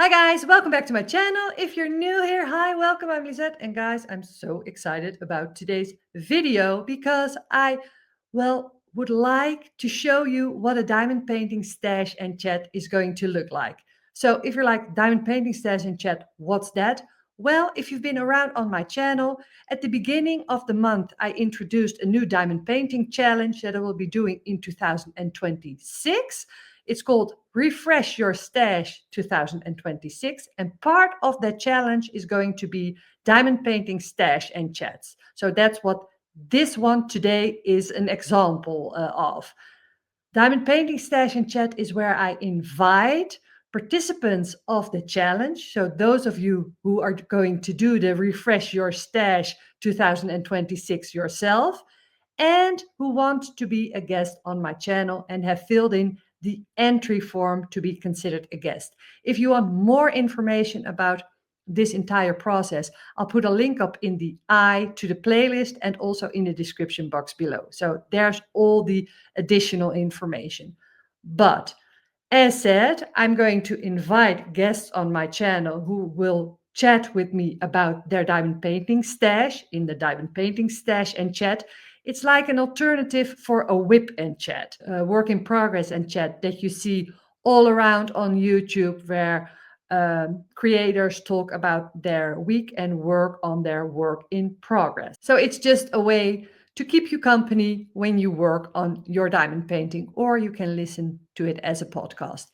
Hi guys, welcome back to my channel. If you're new here, hi, welcome, I'm Lisette. And guys, I'm so excited about today's video because would like to show you what a diamond painting stash and chat is going to look like. So if you're like, diamond painting stash and chat, what's that? Well, if you've been around on my channel, at the beginning of the month, I introduced a new diamond painting challenge that I will be doing in 2026. It's called Refresh Your Stash 2026. And part of that challenge is going to be diamond painting stash and chats. So that's what this one today is an example of. Diamond painting stash and chat is where I invite participants of the challenge. So those of you who are going to do the Refresh Your Stash 2026 yourself, and who want to be a guest on my channel and have filled in the entry form to be considered a guest. If you want more information about this entire process, I'll put a link up in the eye to the playlist and also in the description box below. So there's all the additional information. But as said, I'm going to invite guests on my channel who will chat with me about their diamond painting stash in the diamond painting stash and chat. It's like an alternative for a whip and chat, work in progress and chat that you see all around on YouTube, where creators talk about their week and work on their work in progress. So it's just a way to keep you company when you work on your diamond painting, or you can listen to it as a podcast.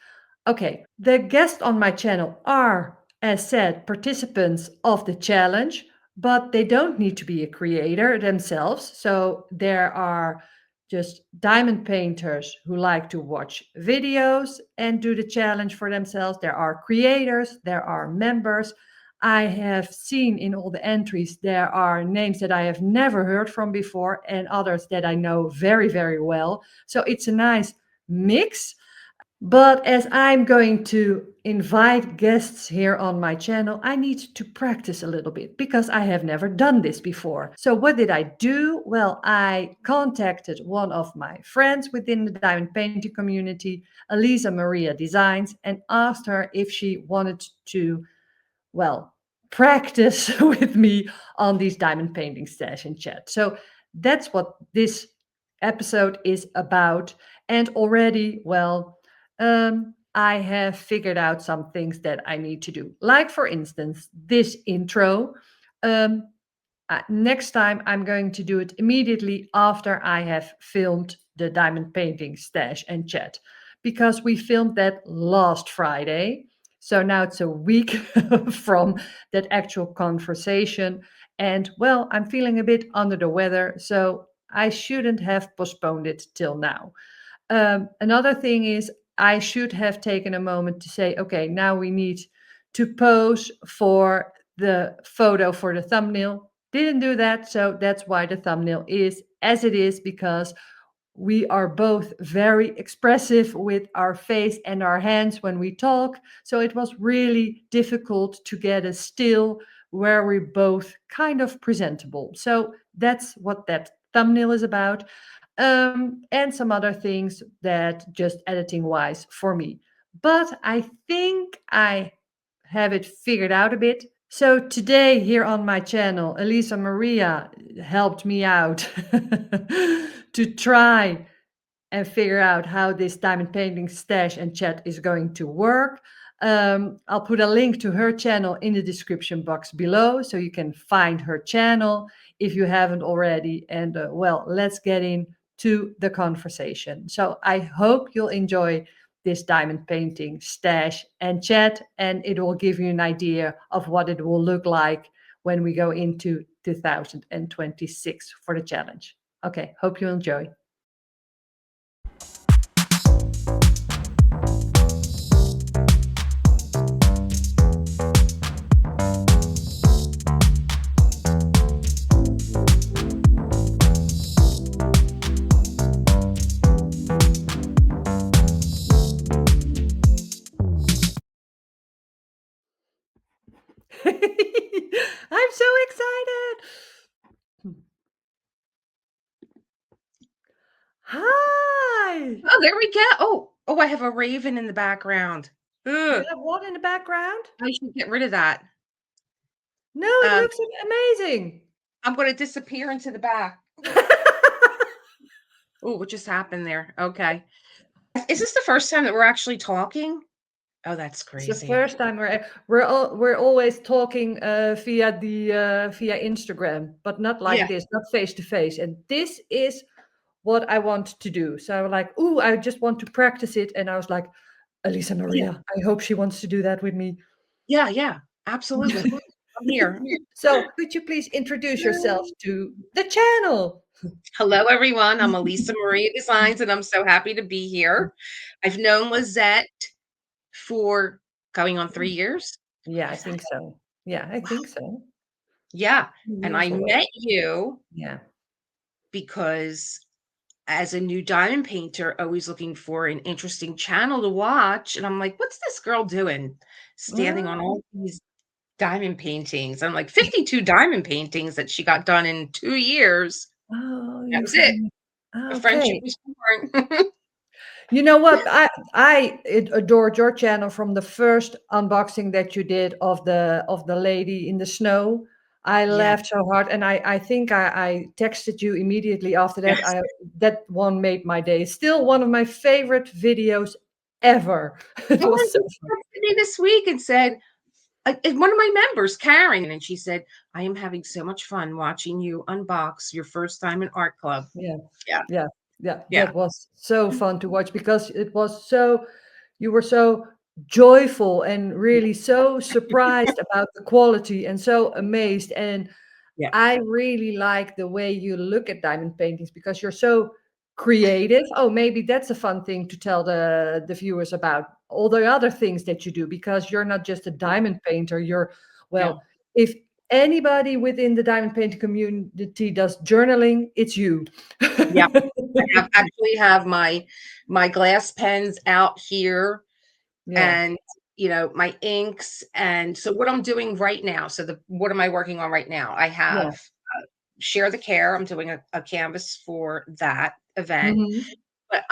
Okay, the guests on my channel are, as said, participants of the challenge, but they don't need to be a creator themselves. So there are just diamond painters who like to watch videos and do the challenge for themselves. There are creators, there are members. I have seen in all the entries, there are names that I have never heard from before and others that I know very, very well. So it's a nice mix. But as I'm going to invite guests here on my channel, I need to practice a little bit because I have never done this before. So what did I do? Well, I contacted one of my friends within the diamond painting community, Elisa Maria Designs, and asked her if she wanted to, well, practice with me on these diamond painting stash and chat. So that's what this episode is about. And already, I have figured out some things that I need to do. Like, for instance, this intro. Um, Next time, I'm going to do it immediately after I have filmed the diamond painting stash and chat, because we filmed that last Friday. So now it's a week from that actual conversation. And well, I'm feeling a bit under the weather, so I shouldn't have postponed it till now. Another thing is, I should have taken a moment to say, okay, now we need to pose for the photo for the thumbnail. Didn't do that, so that's why the thumbnail is as it is, because we are both very expressive with our face and our hands when we talk. So it was really difficult to get a still where we're both kind of presentable. So that's what that thumbnail is about. And some other things that just editing wise for me. But I think I have it figured out a bit. So today here on my channel, Elisa Maria helped me out to try and figure out how this diamond painting stash and chat is going to work. I'll put a link to her channel in the description box below, so you can find her channel if you haven't already. And let's get into the conversation. So I hope you'll enjoy this diamond painting stash and chat, and it will give you an idea of what it will look like when we go into 2026 for the challenge. Okay, hope you enjoy. I'm so excited. Hi. Oh, there we go. Oh, I have a raven in the background. You Ugh, have what in the background? I should get rid of that. No, it Um, looks amazing. I'm gonna disappear into the back. Oh, what just happened there? Okay. Is this the first time that we're actually talking? Oh, that's It's the crazy. first time we're always talking via Instagram, but not Yeah, like this, not face to face. And this is what I want to do. So I was like, ooh, I just want to practice it. And I was like, Elisa yeah, Maria, I hope she wants to do that with me. yeah, yeah, absolutely. I'm here. So could you please introduce yourself to the channel? Hello, everyone. I'm Elisa Maria Designs, and I'm so happy to be here. I've known Lisette for going on 3 years. Yeah, I think so. Yeah, I Wow. think so. Yeah. And I Years already. met you Yeah. because as a new diamond painter, always looking for an interesting channel to watch. And I'm like, what's this girl doing? Standing on Oh, all these diamond paintings. I'm like 52 diamond paintings that she got done in 2 years. oh, That you was it. found. A friendship Okay. was born. You know what? I adored your channel from the first unboxing that you did of the lady in the snow. I Yeah. laughed so hard, and I think I texted you immediately after that. Yes. I that one made my day. Still one of my favorite videos ever. It Oh, was and so she fun. texted me this week and said, one of my members, Karen, and she said, I am having so much fun watching you unbox your first time in art club. Yeah, Yeah. yeah, yeah. Yeah. That was so fun to watch because it was so you were so joyful and really so surprised about the quality and so amazed. And Yeah. I really like the way you look at diamond paintings because you're so creative. Oh, maybe that's a fun thing to tell the viewers about all the other things that you do because you're not just a diamond painter. You're, Yeah. well, if anybody within the diamond painting community does journaling, it's you. Yeah. I have actually have my glass pens out here Yeah, and my inks. And so what I'm doing right now, so the what am I working on right now? I yeah. have Share the Care. I'm doing a canvas for that event. Mhm. But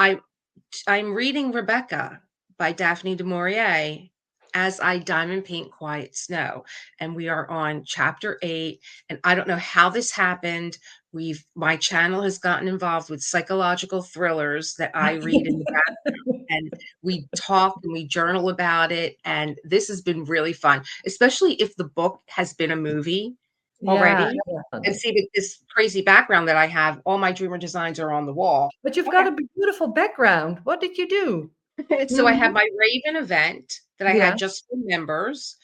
I'm reading Rebecca by Daphne du Maurier as I diamond paint Quiet Snow. And we are on chapter 8. And I don't know how this happened. My channel has gotten involved with psychological thrillers that I read in the back, and we talk and we journal about it. And this has been really fun, especially if the book has been a movie Yeah, already. And definitely. see with this crazy background that I have, all my dreamer designs are on the wall. But you've got Okay. a beautiful background. What did you do? So I have Mhm. my Raven event that I Yeah, had just for members,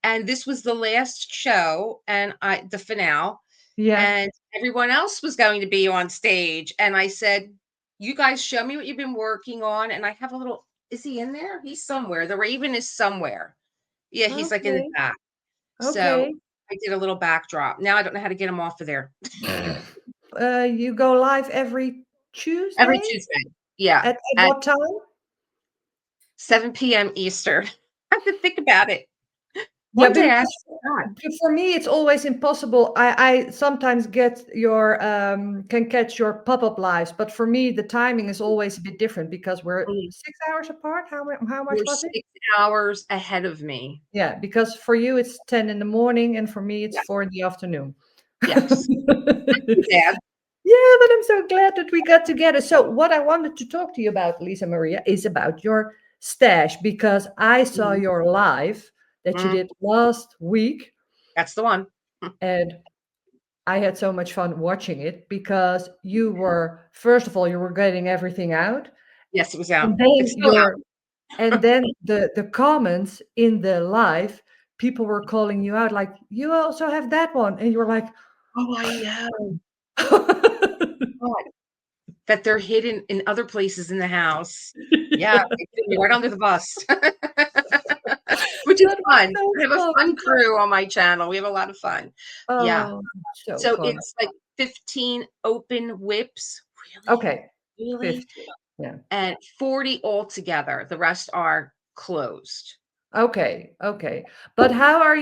and this was the last show and the finale, yeah. and everyone else was going to be on stage, and I said, "You guys show me what you've been working on," and I have a little is he in there? He's somewhere. The Raven is somewhere. Yeah, he's, like, in the Okay, back. So, okay. I did a little backdrop. Now I don't know how to get him off of there. You go live every Every Tuesday? Tuesday. Yeah, At at what time? 7 p.m. Eastern. I have to think about it. Yeah, One day I because actually forgot. for me, it's always impossible. I sometimes get your can catch your pop-up lives, but for me, the timing is always a bit different because we're Mm. 6 hours apart. How much You're was it? 6 hours ahead of me. Yeah, because for you it's 10 in the morning, and for me it's Yes, 4 in the afternoon. yes. Too bad. Yeah, but I'm so glad that we got together. So, what I wanted to talk to you about, Lisa Maria, is about your stash because I saw Mhm, your live that you mm, did last week, that's the one. Mm, and I had so much fun watching it because you were, first of all, you were getting everything out, yes, it was out. and then It's still your and out. then the comments in the live, people were calling you out like, you also have that one, and you were like, Oh, I know. God, that they're hidden in other places in the house. Yeah, yeah. they threw me right under the bus, which is That was fun. so I have a fun. fun crew on my channel. We have a lot of fun. Yeah. Oh, so So fun. it's like 15 open whips. Really? Okay, Really? 50. Yeah. And 40 altogether. The rest are closed. Okay, okay. But how are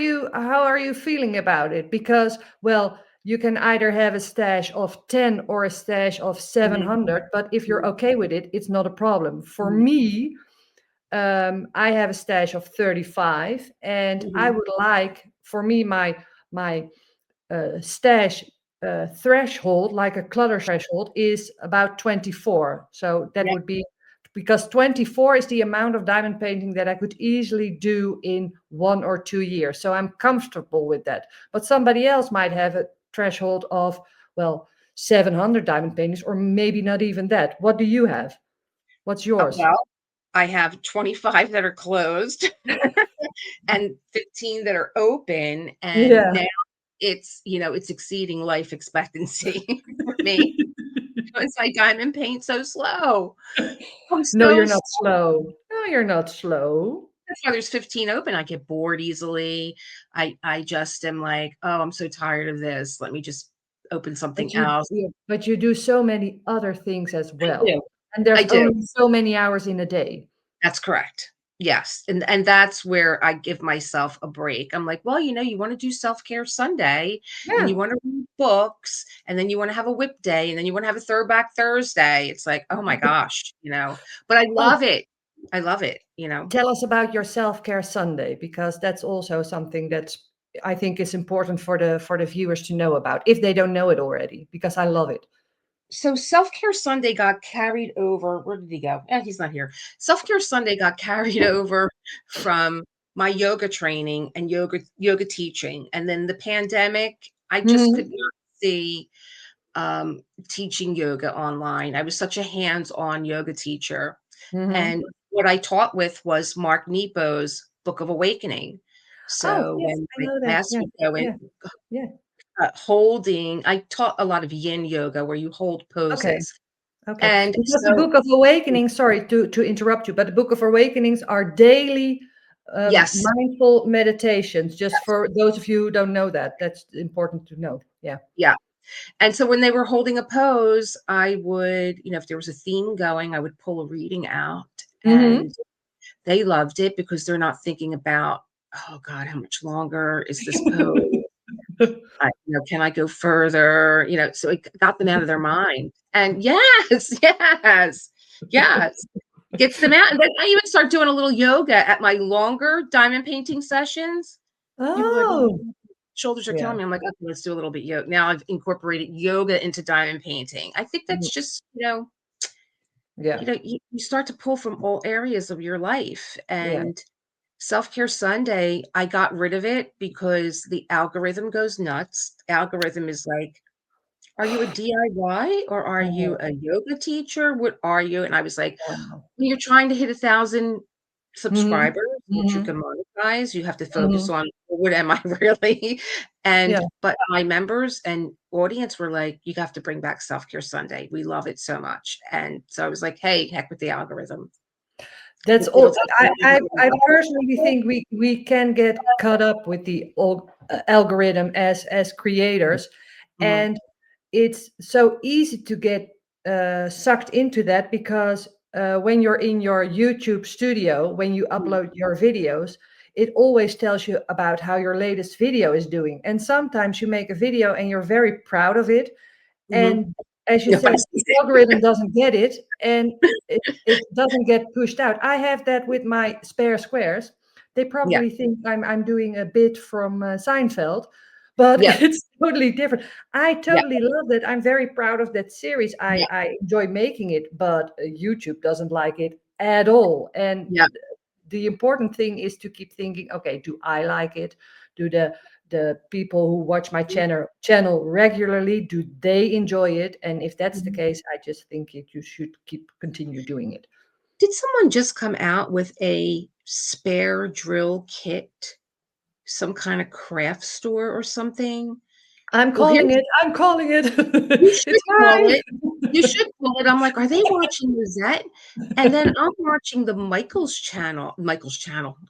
you feeling about it? Because, well, you can either have a stash of 10 or a stash of Mhm, 700, but if you're mhm, okay with it, it's not a problem. For mhm. me, I have a stash of 35, and I Mhm. would like, for me, my stash threshold, like a clutter threshold, is about 24. So that Yeah. would be, because 24 is the amount of diamond painting that I could easily do in 1 or 2 years. So I'm comfortable with that. But somebody else might have a threshold of, well, 700 diamond paintings, or maybe not even that. What do you have? What's yours? Well, I have 25 that are closed and 15 that are open, and Yeah. now it's exceeding life expectancy for me because I diamond paint so slow. I'm No, so you're slow. not slow. No, you're not slow. That's why there's 15 open. I get bored easily. I just am like, "Oh, I'm so tired of this. Let me just open something else." But you do so many other things as I well. do. And I there's do. only so many hours in a day. That's correct. Yes, and that's where I give myself a break. I'm like, "Well, you wanna do self-care Sunday, and you Yeah. wanna read books, and then you wanna have a whip day, and then you wanna have a throwback Thursday." It's like, "Oh my gosh." But I Oh, love it. I love it. tell us about your self-care Sunday, because that's also something that's, I think, is important for the viewers to know about, if they don't know it already, because I love it. So Self-Care Sunday got carried over. Where did he go? He's not here. Self-Care Sunday got carried over from my yoga training and yoga teaching. And then the pandemic, I just could Mhm. not see teaching yoga online. I was such a hands-on yoga teacher. Mhm. And what I taught with was Mark Nepo's Book of Awakening. Oh, So yes, when I my know that. class Yeah. would go in, Yeah. Yeah. holding, I taught a lot of yin yoga where you hold Okay. poses. Okay. And Because the so Book of Awakening, sorry to interrupt you, but the Book of Awakenings are daily yes, mindful meditations. Just for those of you who don't know that, that's important to know. Yeah. yeah. And so when they were holding a pose, I would, if there was a theme going, I would pull a reading out, Hmm. and they loved it because they're not thinking about, "Oh god, how much longer is this pose? Can I go further?" So it got them out of their mind. And yes, yes, yes, gets them out. And then I even start doing a little yoga at my longer diamond painting sessions. People are like, "Oh, Oh, shoulders are yeah. killing me." I'm like, "Okay, let's do a little bit yoga." Now I've incorporated yoga into diamond painting. I think Mhm. that's just, Yeah. you start to pull from all areas of your life. Yeah. And Self-Care Sunday, I got rid of it because the algorithm goes nuts. The algorithm is like, "Are you a DIY or are you Oh, a yoga teacher? What are you?" And I was like, wow. "When you're trying to hit 1,000 Hmm. subscribers, which you Hmm. can monetize, you have to focus Hmm. on what am I really?" Yeah. But my members and audience were like, "You have to bring back Self-Care Sunday. We love it so much." And so I was like, "Hey, heck with the algorithm. That's It'll all. tell I, me I, what I personally think we can get caught up with the algorithm as creators, Mhm, and it's so easy to get sucked into that, because when you're in your YouTube studio, when you mhm, upload your videos, it always tells you about how your latest video is doing. And sometimes you make a video and you're very proud of it, mhm. and as you Nobody said, sees the it. algorithm doesn't get it, and it doesn't get pushed out. I have that with my spare squares. They Yeah, probably think I'm doing a bit from Seinfeld, but yeah, it's totally different. I yeah, totally love it. I'm very proud of that series. yeah, I enjoy making it, but YouTube doesn't like it at all. And yeah. the important thing is to keep thinking, okay, do I like it? Do the people who watch my Mhm, channel regularly, do they enjoy it? And if that's the mhm. case, I just think you should continue doing it. Did someone just come out with a spare drill kit? Some kinda craft store or something? I'm Well, calling here's it. I'm calling it. you should It's call it. mine. You should call it. I'm like, "Are they watching Lisette?" And then I'm watching the Michael's channel,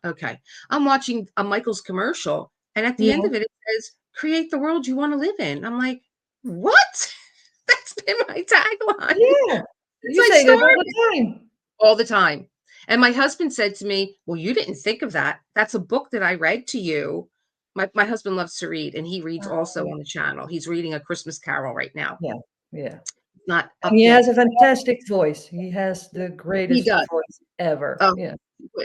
okay. I'm watching a Michael's commercial, and at the end Yeah. of it, it says, "Create the world you wanna live in." I'm like, "What?" That's been my tagline Yeah. since You I say that all started. the time. All the time. And my husband said to me, "Well, you didn't think of that. That's a book that I read to you." My husband loves to read, and he reads also Oh, on the channel. He's reading A Christmas Carol right now. yeah. Yeah. It's not And up he yet. has a fantastic voice. He has the He greatest does. voice ever. Oh, Yeah.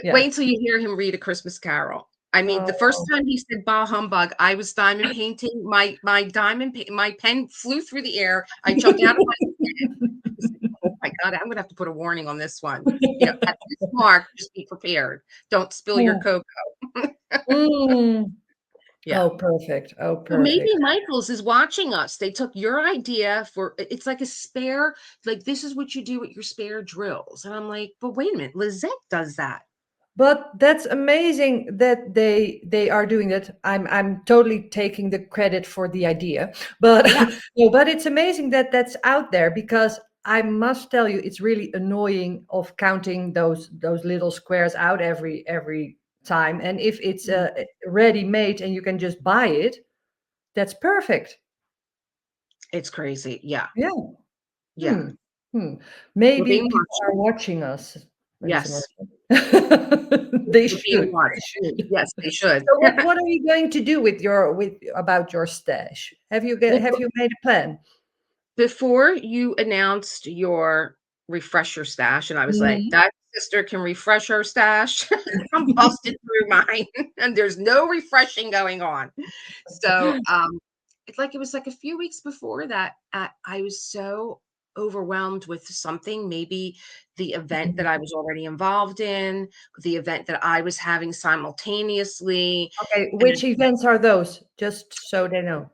Yeah. Wait until you hear him read A Christmas Carol. I mean, the first Oh. time he said "Bah humbug," I was diamond painting. My pen flew through the air. I jumped out of my I was like, "Oh my god, I'm gonna have to put a warning on this one." At this mark, just be prepared. Don't spill your Mm. cocoa. Mm. Yeah. Oh, perfect. Oh, Well, maybe perfect. Michael's is watching us. They took your idea for it's like a spare, like, "This is what you do with your spare drills." And I'm like, "But wait a minute, Lisette does that." But that's amazing that they are doing that. I'm totally taking the credit for the idea, but Yeah. no, but it's amazing that that's out there because I must tell you, it's really annoying of counting those little squares out every time. And if it's Mhm. ready made and you can just buy it, that's perfect. It's crazy. Yeah. Yeah. Yeah. Hmm. Hmm. We're Maybe being people watched. are watching us, Elisa Yes. Maria. They We're should. being They watched. should. Yes, they should. So what are you going to do with with about your stash? Well, Have you made a plan? before you announced your refresher stash, and I was like, Mhm. "That sister can refresh her stash." I'm busted through mine, and there's no refreshing going on. So, it was like a few weeks before that, I was so overwhelmed with something, maybe the event that Mhm. I was already involved in, the event that I was having simultaneously, Okay, and which events are those? Just so they know.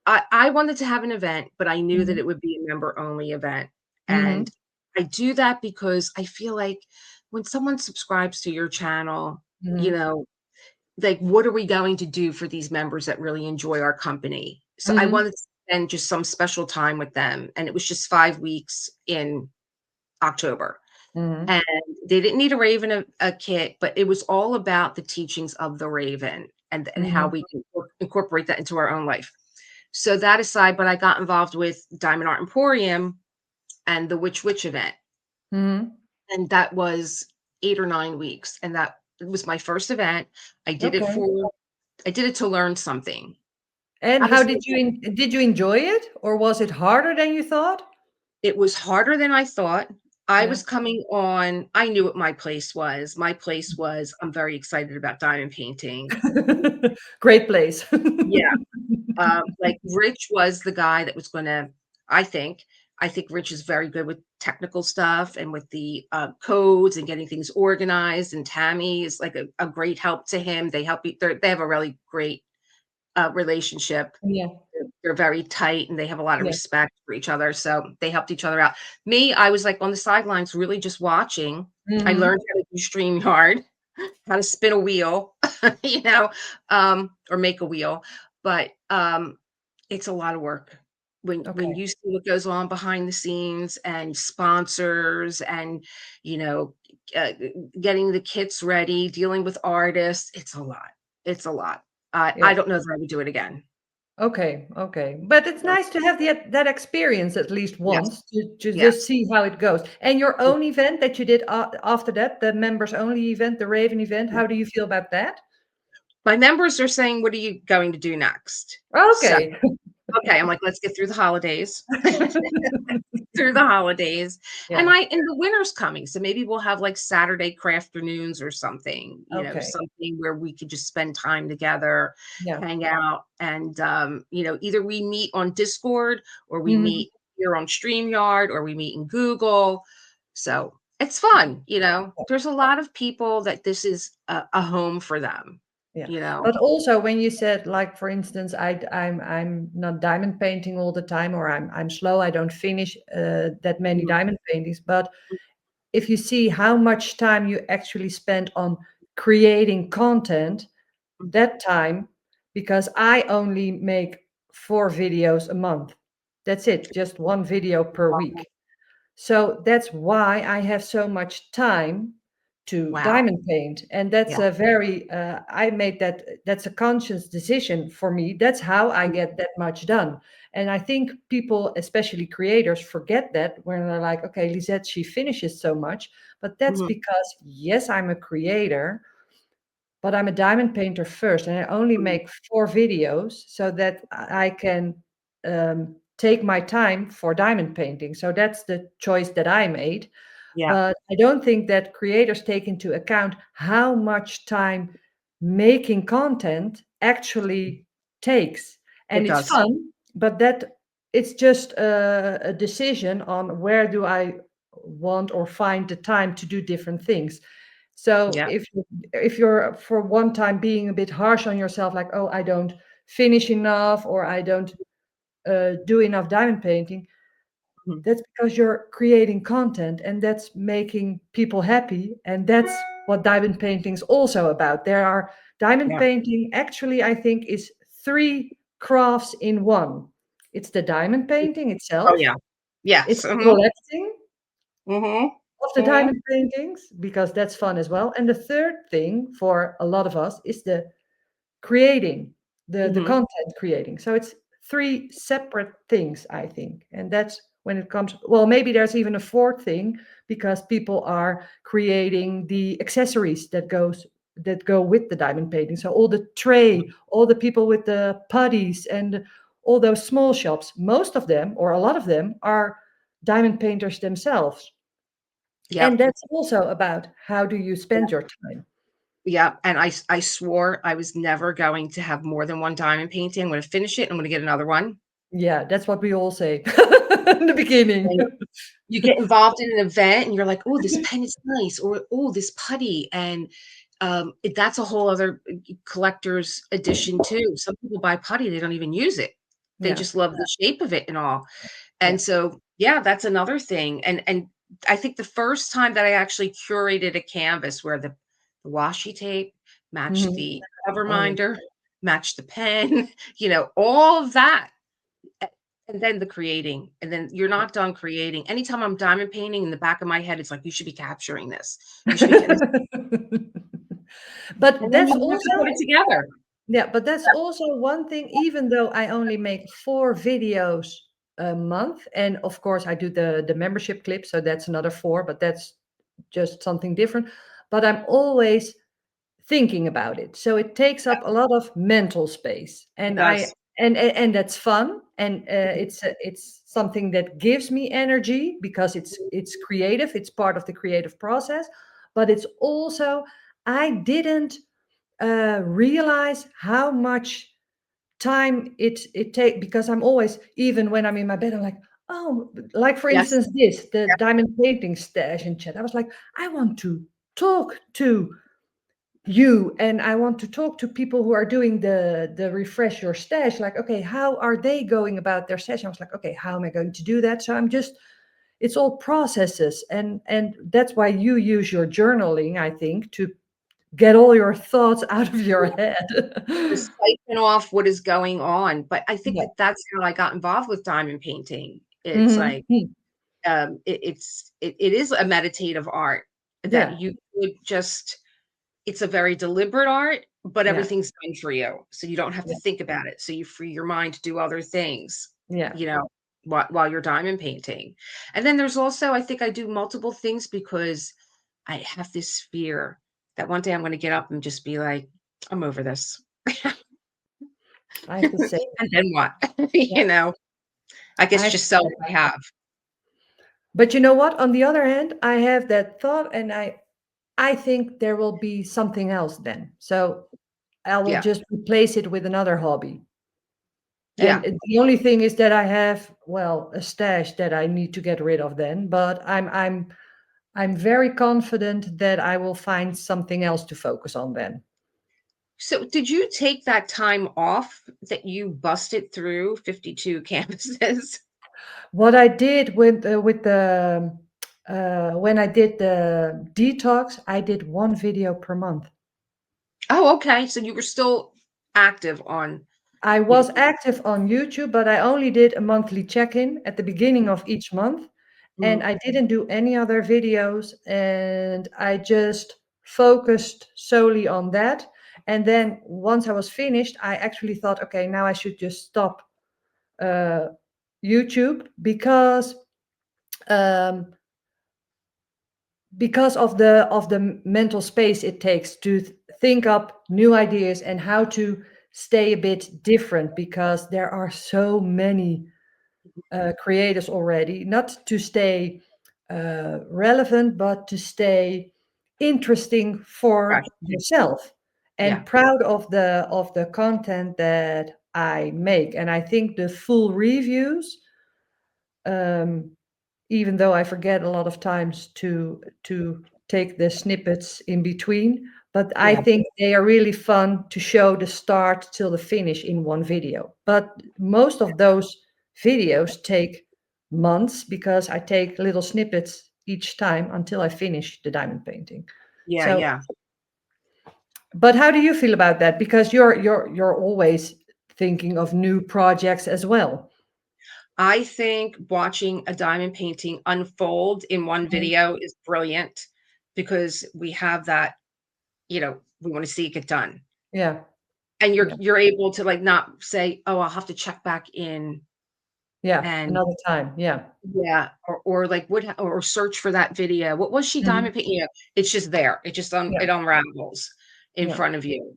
I wanted to have an event, but I knew that Mhm. it would be a member only event, and Mhm. I do that because I feel like when someone subscribes to your channel, you Mhm. know, like, what are we going to do for these members that really enjoy our company? So I Mhm. wanted to spend just some special time with them, and it was just 5 weeks in October, Mhm. and they didn't need a Raven a kit, but it was all about the teachings of the Raven and how Mhm. we can incorporate that into our own life. So that aside, but I got involved with Diamond Art Emporium and the Witch event, Mhm. and that was 8 or 9 weeks, and that was my first event. I did it Okay. for I did it to learn something. And I how was did did you enjoy it, or was it harder than you thought? It was harder than I thought. I Yeah. was coming on I knew what my place was. My place was, I'm very excited about diamond painting. Great place. Yeah, like, Rich was the guy that was gonna I think I think Rich is very good with technical stuff and with the, codes and getting things organized, and Tammy is, like, a great help to him. They have a really great, relationship. Yeah. They're very tight, and they have a lot of Yeah. respect for each other, so they helped each other out. Me, I was, like, on the sidelines really just watching. I Mhm. learned how to do StreamYard, how to spin a wheel, or make a wheel, but, it's a lot of work. When Okay. you see what goes on behind the scenes and sponsors and, you know, getting the kits ready, dealing with artists, it's a lot. It's a lot. I Yeah. don't know if I would do it again. Okay, okay. But it's No. nice to have that experience at least Yes. once to just Yes. see how it goes. And your own event that you did after that, the members only event, the Raven event, how do you feel about that? My members are saying, "What are you going to do next?" So, Okay. okay, I'm like, "Let's get through the holidays." Through the holidays, and Yeah. the winter's coming, so maybe we'll have, like, Saturday crafternoons or something, Okay. something where we could just spend time together, Yeah. hang out, and, either we meet on Discord or we Mhm. meet here on StreamYard or we meet in Google, so it's fun, There's a lot of people that this is a home for them, Yeah. you know? But also when you said, like, for instance, I'm not diamond painting all the time, or I'm slow, I don't finish that many Mhm, diamond paintings. But if you see how much time you actually spend on creating content, mhm. that time, because I only make 4 videos a month. That's it, just 1 video per Wow. week. So that's why I have so much time to Wow. diamond paint. And that's Yeah. a very, I made that's a conscious decision for me. That's how I get that much done. And I think people, especially creators, forget that when they're like, okay, Lisette, she finishes so much. But that's Mhm, because, yes, I'm a creator, but I'm a diamond painter first, and I only mhm, make 4 videos so that I can take my time for diamond painting. So that's the choice that I made. Yeah, but I don't think that creators take into account how much time making content actually takes. it And it's does. fun, but that it's just a decision on where do I want or find the time to do different things. So Yeah. if you're for one time being a bit harsh on yourself, like, oh, I don't finish enough or I don't do enough diamond painting, Mhm. that's because you're creating content and that's making people happy. And that's what diamond painting is also about. There are diamond Yeah. painting, actually, I think, is three crafts in one. It's the diamond painting Oh, itself, yeah. Yes. it's Mhm. collecting Mhm. of the Mhm. diamond paintings, because that's fun as well. And the third thing for a lot of us is the creating, the Mhm. content creating. So it's three separate things, I think. And that's when it comes, well, maybe there's even a fourth thing, because people are creating the accessories that go with the diamond painting. So all the tray, all the people with the putties, and all those small shops, most of them or a lot of them are diamond painters themselves. And Yep. that's also about how do you spend your time. Yeah, and I swore I was never going to have more than 1 diamond painting. I'm gonna finish it, I'm gonna get another one. Yeah, that's what we all say in the beginning. And you get involved in an event and you're like, "Oh, this pen is nice," or, "Oh, this putty," and, that's a whole other collector's edition too. Some people buy putty, they don't even use it. They Yeah, just love the shape of it and all. yeah. And so, yeah, that's another thing. And I think the first time that I actually curated a canvas where the washi tape matched Mhm. the cover Oh, yeah. minder, matched the pen, all of that. A and then the creating, and then you're not done creating. Anytime I'm diamond painting, in the back of my head, it's like, "You should be capturing this. You should be getting this," But and then that's you have to put also it together. yeah, but that's also one thing, even though I only make 4 videos a month, and of course I do the membership clip, so that's another 4, but that's just something different. But I'm always thinking about it. So it takes up a lot of mental space, It and does. and that's fun, and it's something that gives me energy because it's creative. It's part of the creative process, but it's also I didn't realize how much time it take, because I'm always, even when I'm in my bed, I'm like, oh, like for Yes. instance, this the Yeah. diamond painting stash in chat. I was like, I want to talk to you, and I want to talk to people who are doing the refresh your stash, like, okay, how are they going about their session? I was like, okay, how am I going to do that? So I'm just, it's all processes, and that's why you use your journaling, I think, to get all your thoughts out of your head. To siphon off what is going on, but I think Yeah. that that's how I got involved with diamond painting. It's Mhm. like, it is a meditative art that Yeah, you would just it's a very deliberate art, but yeah, everything's done for you, so you don't have to yeah, think about it, so you free your mind to do other things, yeah. you know, while you're diamond painting. And then there's also I think I do multiple things because I have this fear that one day I'm gonna get up and just be like, "I'm over this." I have the same. And then what? Yeah, I I guess have just the sell same. what I have. But you know what? On the other hand, I have that thought, and I think there will be something else then. So I will Yeah, just replace it with another hobby. yeah. And the only thing is that I have, well, a stash that I need to get rid of then, but I'm very confident that I will find something else to focus on then. So did you take that time off that you busted through 52 canvases? What I did with the when I did the detox, I did one video per month. Oh, okay, so you were still active on I you was active on YouTube, but I only did a monthly check-in at the beginning of each month, and Mhm. I didn't do any other videos, and I just focused solely on that. And then once I was finished, I actually thought, okay, now I should just stop uh, YouTube, um, because of the mental space it takes to think up new ideas and how to stay a bit different, because there are so many creators already, not to stay relevant, but to stay interesting Right. for yourself Yeah. and proud of the content that I make. And I think the full reviews, um, even though I forget a lot of times to take the snippets in between, but I Yeah. think they are really fun to show the start till the finish in one video. But most of those videos take months because I take little snippets each time until I finish the diamond painting. Yeah. So, Yeah. but how do you feel about that? Because you're always thinking of new projects as well. I think watching a diamond painting unfold in one Mhm. video is brilliant because we have that, we want to see it get done. Yeah, And you're yeah, you're able to like not say, "Oh, I'll have to check back in," yeah. and Another time. Yeah. yeah, or like or search for that video. What was she Mhm. diamond painting? It's just there. It just Yeah, it unravels in yeah, front of you.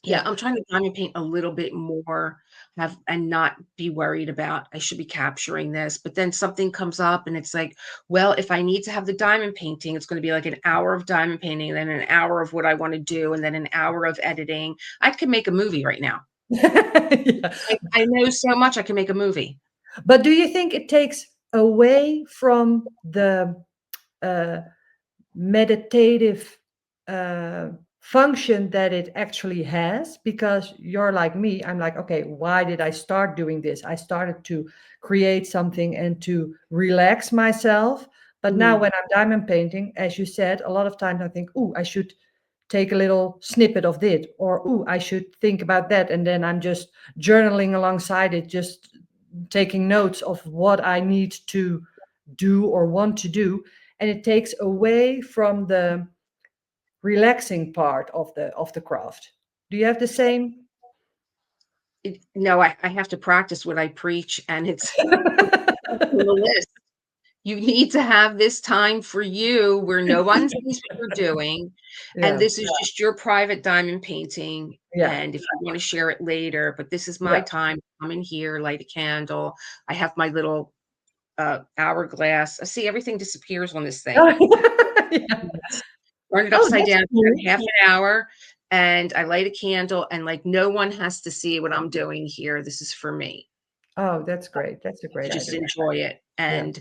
Yeah, yeah. I'm trying to diamond paint a little bit more, have and not be worried about I should be capturing this, but then something comes up and it's like, well, if I need to have the diamond painting, it's going to be like an hour of diamond painting, then an hour of what I want to do, and then an hour of editing. I could make a movie right now. Yeah. I know so much I can make a movie. But do you think it takes away from the uh, meditative uh, function that it actually has? Because you're like me, I'm like, okay, why did I start doing this? I started to create something and to relax myself. But now, Mhm. when I'm diamond painting, as you said, a lot of times I think, oh, I should take a little snippet of it, or oh, I should think about that, and then I'm just journaling alongside it, just taking notes of what I need to do or want to do, and it takes away from the relaxing part of the craft. Do you have the same? No, I have to practice what I preach, and it's on the list. You need to have this time for you where no one sees what you're doing, and Yeah, this is just your private diamond painting, yeah, and if you wanna share it later, but this is my yeah. time. Come in here, light a candle. I have my little, hourglass. I see everything disappears on this thing. Yeah. Yes. Turn it Oh, upside that's down, cool. half an hour, and I light a candle, and, like, no one has to see what I'm doing here. This is for me Oh, that's great. That's a to great just idea. enjoy it, Yeah, and,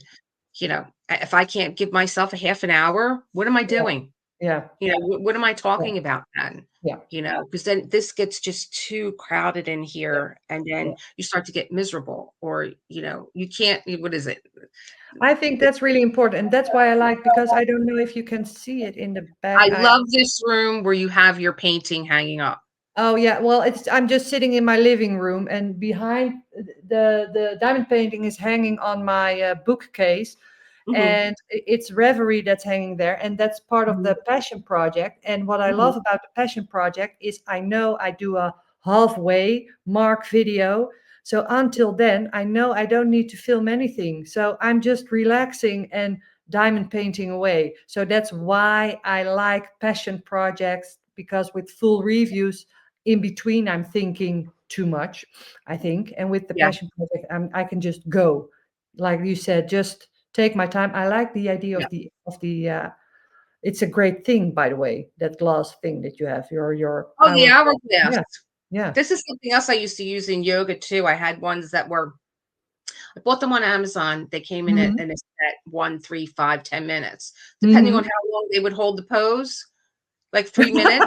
if I can't give myself a half an hour, what am I yeah, doing? yeah, What am I yeah, talking about then? yeah, Because then this gets just too crowded in yeah, here, and yeah. then you start to get miserable, or, you can't what is it? I think that's really important, and that's why I like, because I don't know if you can see it in the back. I love this room where you have your painting hanging up. Oh yeah, well, it's I'm just sitting in my living room, and behind the diamond painting is hanging on my bookcase, Mhm, and it's Reverie that's hanging there, and that's part of mhm, the passion project. And what I mhm. love about the passion project is I know I do a halfway mark video, so until then I know I don't need to film anything, so I'm just relaxing and diamond painting away. So that's why I like passion projects, because with full reviews in between I'm thinking too much, I think. And with the Yeah, passion project, I can just go, like you said, just take my time. I like the idea yeah. of the it's a great thing, by the way, that glass thing that you have, your Oh, the hour. hourglass. Yeah, yeah. This is something else I used to use in yoga too. I had ones that were I bought them on Amazon. They came in Mhm. a set 1, 3, 5, 10 minutes, depending on Mhm. how long they would hold the pose, like 3 minutes,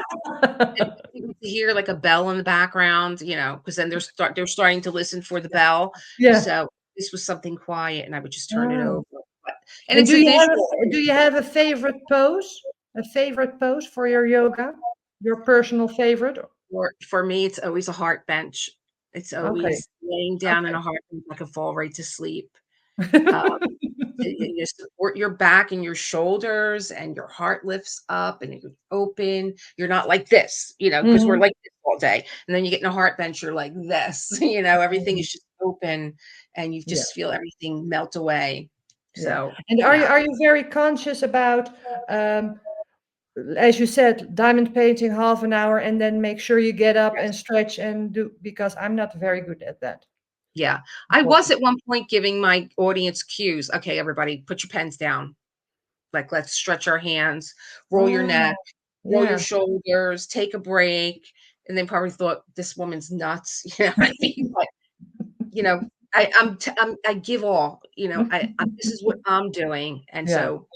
and you could hear like a bell in the background, because then they're starting to listen for the bell. Yeah. So this was something quiet, and I would just turn it Oh. over. But and And it's a visual. do you have a favorite pose? A favorite pose for your yoga? Your personal favorite? For me, it's always a heart bench. It's Okay. always laying down in Okay. a heart bench. I can fall right to sleep. Um, and you support your back and your shoulders, and your heart lifts up, and you're open. You're not like this, because we're Mhm. like this all day. And then you get in a heart bench, you're like this, everything Mhm. is just open, and you Yeah. just feel everything melt away. Yeah. So, And yeah. are you very conscious about, um, as you said, diamond painting half an hour and then make sure you get up and Yes. stretch and do, because I'm not very good at that. Yeah. I was Unfortunately. at one point giving my audience cues. Okay, everybody, put your pens down. like, let's stretch our hands, roll your neck, Oh, roll your yeah. shoulders, take a break, and then probably thought, "This woman's nuts." You know what I mean? But, you know, I give all, this is what I'm doing, and Yeah. so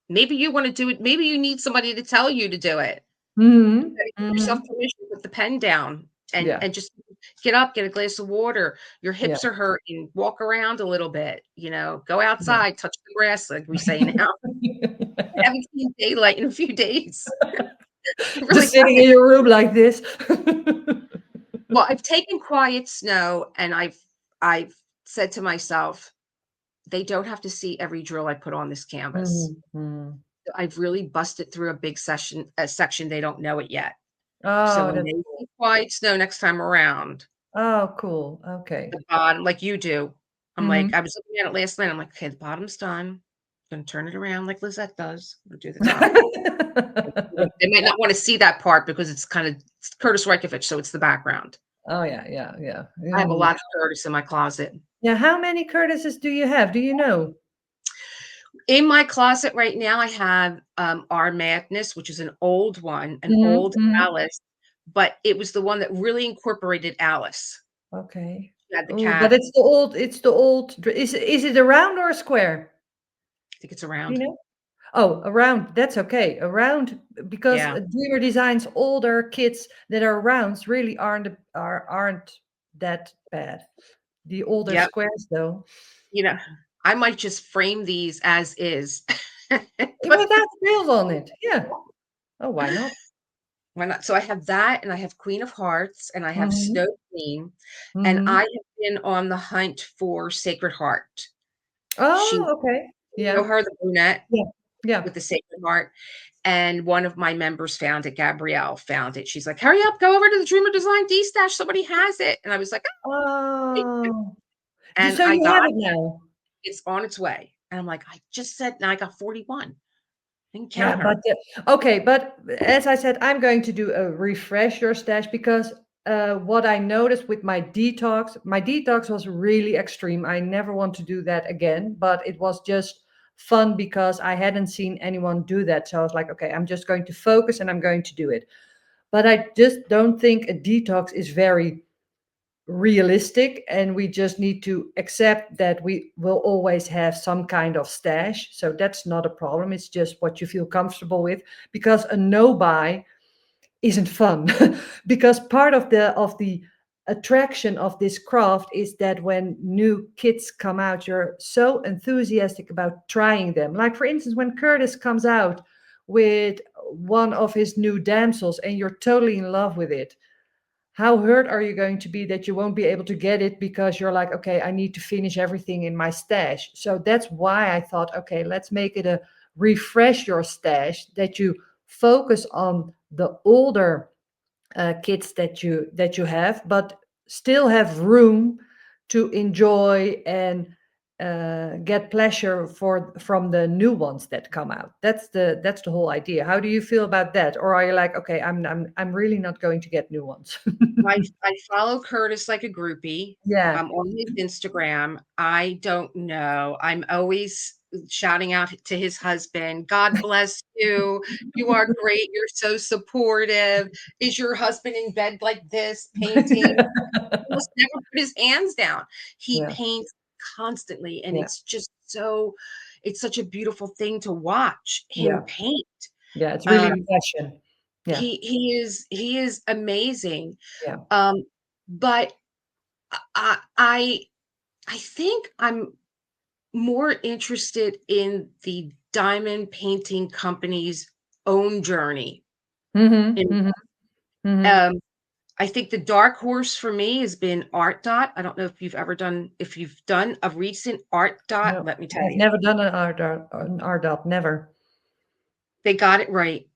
maybe you wanna do it, maybe you need somebody to tell you to do it. You Mhm. gotta give yourself Mhm. permission to put the pen down and Yeah. just get up, get a glass of water. Your Yeah. hips are hurting, walk around a little bit, go Yeah. outside, touch the grass, like we say now. I haven't seen daylight in a few days. I really Just sitting in haven't. your room like this. Well, I've taken quiet snow and I've said to myself, they don't have to see every drill I put on this canvas. Mhm. Mhm. I've really busted through a section they don't know it yet. So Oh, when that's they cool. see quiet snow next time around, Oh, cool. Okay. the bottom like you do. I'm like, Mhm. I was looking at it last night, I'm like, "Okay, the bottom's done. Gonna turn it around like Lisette does. I'm gonna do the top." They might not wanna see that part because it's Kurtis so it's the background. Oh, yeah, yeah, yeah. I have a Mm. lot of Kurtis in my closet. Yeah, how many Curtises do you have? Do you know? In my closet right now, I have, Our Madness, which is an old one, an Mhm, old mhm. Alice, but it was the one that really incorporated Alice. Okay. She had the Oh, but cat. it's the old is it a round or a square? I think it's Do you around. know? Oh, a round, that's okay. A round because, Yeah. Dreamer Designs older kits that are rounds really aren't that bad. The older Yep. squares, though. You know, I might just frame these as is. But Without frills on it, yeah. Oh, why not? why not? So I have that, and I have Queen of Hearts, and I have Mhm, Snow Queen, and I mhm. have been on the hunt for Sacred Heart. She Oh, okay. You know Yeah, her, the brunette yeah, yeah. with the Sacred Heart, and one of my members found it, Gabrielle found it. She's like, "Hurry up, go over to the Dreamer Design D stash, somebody has it." And I was like, "Oh," Oh, and so I you got have it now? it's on its way. And I'm like, "I just said now I got 41. Didn't Yeah, count but her." okay, but as I said, I'm going to do a refresh your stash because what I noticed with my detox was really extreme. I never want to do that again, but it was just fun because I hadn't seen anyone do that. So I was like, okay, I'm just going to focus and I'm going to do it. But I just don't think a detox is very realistic, and we just need to accept that we will always have some kind of stash, so that's not a problem. It's just what you feel comfortable with, because a no buy isn't fun. Because part of the attraction of this craft is that when new kits come out, you're so enthusiastic about trying them. Like for instance, when Kurtis comes out with one of his new damsels and you're totally in love with it, how hurt are you going to be that you won't be able to get it because you're like, okay, I need to finish everything in my stash. So that's why I thought, okay, let's make it a refresh your stash, that you focus on the older kits that you have, but still have room to enjoy and get pleasure from the new ones that come out. That's the whole idea. How do you feel about that? Or are you like, okay, I'm really not going to get new ones? I follow Curtis like a groupie. Yeah. I'm on his Instagram. I don't know. I'm always shouting out to his husband, "God bless you. You are great. You're so supportive. Is your husband in bed like this painting?" He must never put his hands down. He Yeah. paints constantly, and Yeah. it's such a beautiful thing to watch him Yeah. paint. Yeah. It's really Um, a passion. Yeah. he is amazing. Yeah. Um, but I think I'm more interested in the diamond painting company's own journey. Mm-hmm. And, Mm-hmm. Mm-hmm. um, I think the dark horse for me has been Art Dot. I don't know if you've done a recent Art Dot, No, let me tell I've you, never done an art never. they got it right.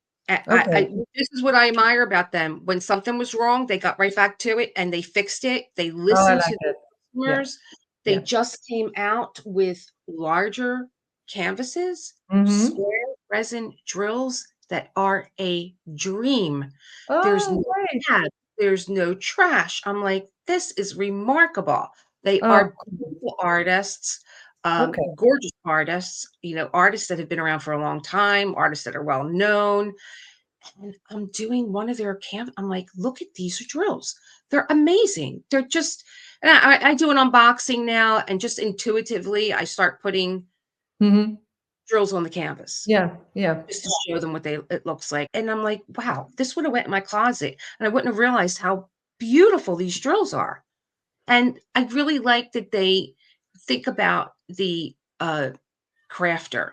Okay. This is what I admire about them. When something was wrong, they got right back to it and they fixed it. They Oh, I listened like to the that. Yeah. customers. They Yeah. just came out with larger canvases, Mm-hmm. square resin drills that are a dream. There's Oh, no great. tab, there's no trash. I'm like, this is remarkable. They Oh, are cool. beautiful artists. Okay. Gorgeous artists, artists that have been around for a long time, artists that are well known. And I'm doing one of their camp. I'm like, look at these drills. They're amazing. They're just, and I do an unboxing now, and just intuitively, I start putting Hmm. drills on the canvas Yeah. Yeah. just to show them what it looks like. And I'm like, wow, this would have went in my closet, and I wouldn't have realized how beautiful these drills are. And I really like that they think about the crafter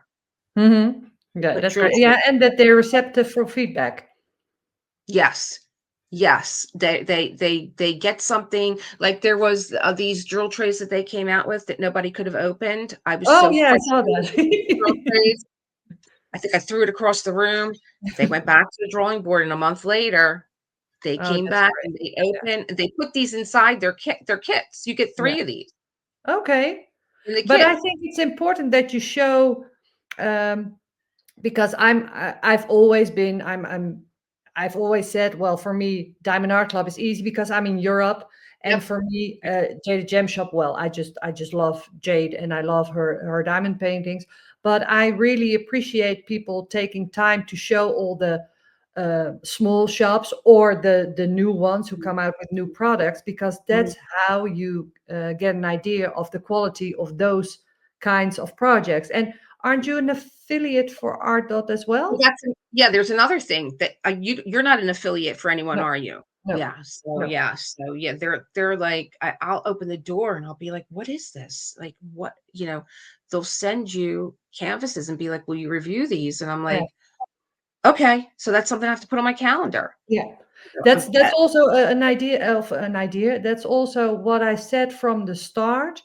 Hmm. Yeah, put that's great. drills on. Yeah, and that they're receptive for feedback. Yes. Yes. They get something like there was, these drill trays that they came out with that nobody could have opened. I was Oh so yeah, I saw frustrated with these drill that. trays. I think I threw it across the room. They went back to the drawing board, and a month later, they Oh, came that's back great. and they put these inside their kits. You get Yeah. 3 of these Okay. in the But I kit. think it's important that you show, um, because I've always been I've always said, well, for me, Diamond Art Club is easy because I'm in Europe, and Yep. for me, Jade Gem Shop. Well, I just love Jade, and I love her diamond paintings. But I really appreciate people taking time to show all the small shops or the new ones who come out with new products, because Mhm. that's how you get an idea of the quality of those kinds of projects. And aren't you an affiliate for Art Dot as Well, well? yeah, there's another thing that, you're not an affiliate for anyone, No, are you? no, no. Yeah, they're like, I'll open the door and I'll be like, "What is this?" Like, what, they'll send you canvases and be like, "Will you review these?" And I'm Yeah, like, "Okay." So that's something I have to put on my calendar. yeah. So That's also an idea. That's also what I said from the start,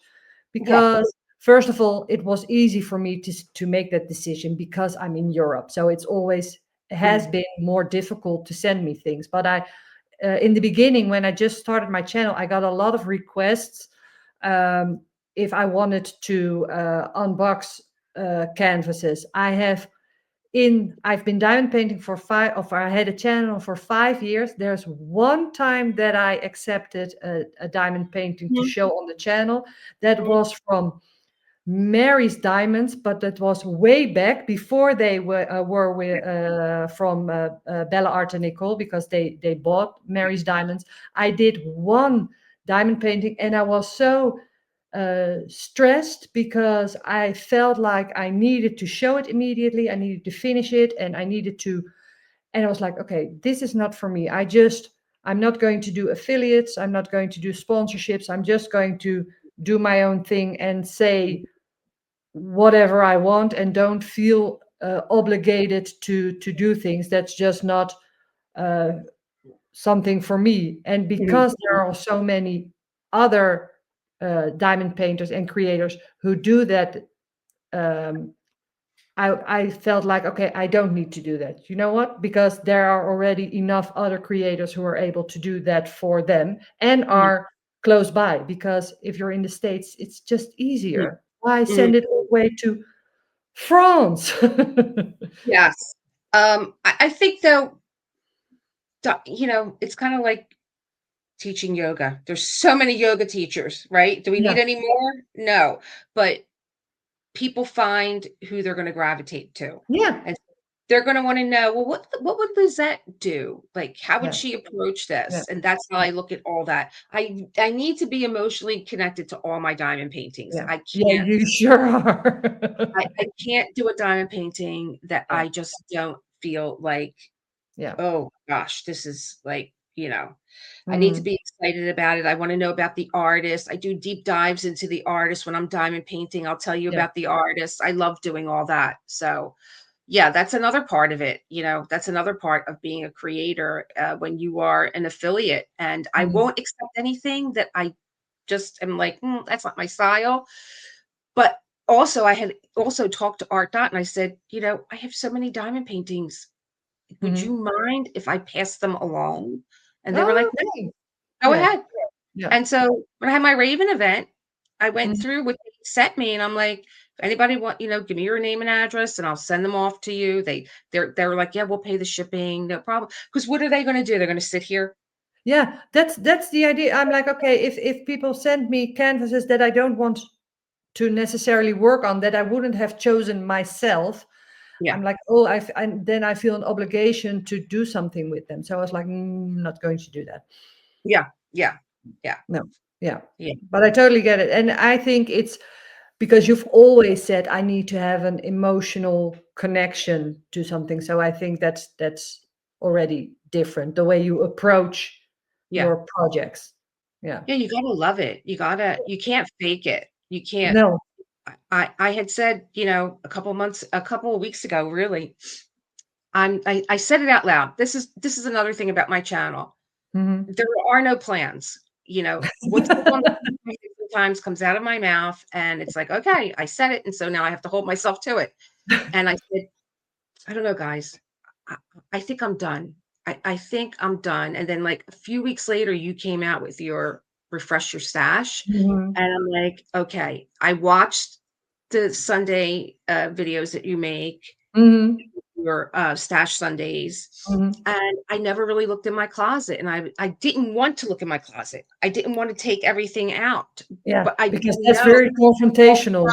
yeah. because first of all, it was easy for me to make that decision because I'm in Europe. So it's always has Mhm, been more difficult to send me things. But in the beginning, when I just started my channel, I got a lot of requests, um, if I wanted to unbox canvases. I've been diamond painting for I had a channel for 5 years. There's one time that I accepted a diamond painting to mhm, show on the channel. That mhm, was from Mary's Diamonds, but that was way back before they were with, from Bella Art and Nicole, because they bought Mary's Diamonds. I did one diamond painting, and I was so stressed because I felt like I needed to show it immediately. I needed to finish it, and and I was like, okay, this is not for me. I'm not going to do affiliates. I'm not going to do sponsorships. I'm just going to do my own thing and say whatever I want, and don't feel obligated to do things that's just not uh, something for me. And mhm, because there are so many other diamond painters and creators who do that, um, I felt like, okay, I don't need to do that. You know what? Because there are already enough other creators who are able to do that for them and mhm, are close by. Because if you're in the States, it's just mhm, easier. Why mhm. send it all the way to France? Yes. I think though, it's kind of like teaching yoga. There's so many yoga teachers, right? Do we Yeah, need any more? No. But people find who they're gonna gravitate to, yeah, and they're gonna wanna know, "Well, what would Lisette do? Like, how would yeah, she approach yeah, this?" And that's how I look at all that. I need to be emotionally connected to all my diamond paintings. yeah, yeah. Can't You sure are. I can't do a diamond painting that Yeah, I just don't feel like, yeah. "Oh gosh, this is like," I need to Mhm. be excited about it. I wanna know about the artist. I do deep dives into the artist when I'm diamond painting. I'll tell you Yeah. about the artist. I love doing all that. So, yeah, that's another part of it, that's another part of being a creator, when you are an affiliate, and I Mhm. won't accept anything that I just am like, that's not my style." But also, I had also talked to Art Dot, and I said, "I have so many diamond paintings. Would Mhm. you mind if I pass them along?" And they were like, Oh, "No, okay. go Yeah, ahead." yeah. And so when I had my Raven event, I went Mhm. through what they sent me, and I'm like, "If anybody give me your name and address, and I'll send them off to you." They were like, "Yeah, we'll pay the shipping, no problem." Because what are they gonna do? They're gonna sit here? Yeah, that's the idea. I'm like, okay, if people send me canvases that I don't want to necessarily work on that I wouldn't have chosen myself. Yeah. I'm like, oh, and then I feel an obligation to do something with them. So I was like, not going to do that. Yeah. Yeah. Yeah. No, yeah. Yeah. But I totally get it. And I think it's because you've always said I need to have an emotional connection to something. So I think that's already different, the way you approach Yeah. your projects. Yeah. Yeah, you gotta love it. You can't fake it. You can't. No. I had said, a couple of weeks ago, really, I said it out loud. This is another thing about my channel. Hmm. There are no plans. What's on the sometimes comes out of my mouth, and it's like, okay, I said it, and so now I have to hold myself to it. And I said, I don't know, guys. I, I think I'm done. I think I'm done. And then, like a few weeks later, you came out with your refresh your stash, Hmm. and I'm like, okay. I watched the Sunday videos that you make, Hmm. your stash Sundays, Hmm. and I never really looked in my closet, and I didn't want to look in my closet. I didn't want to take everything out, Yeah, but I because didn't that's know very confrontational.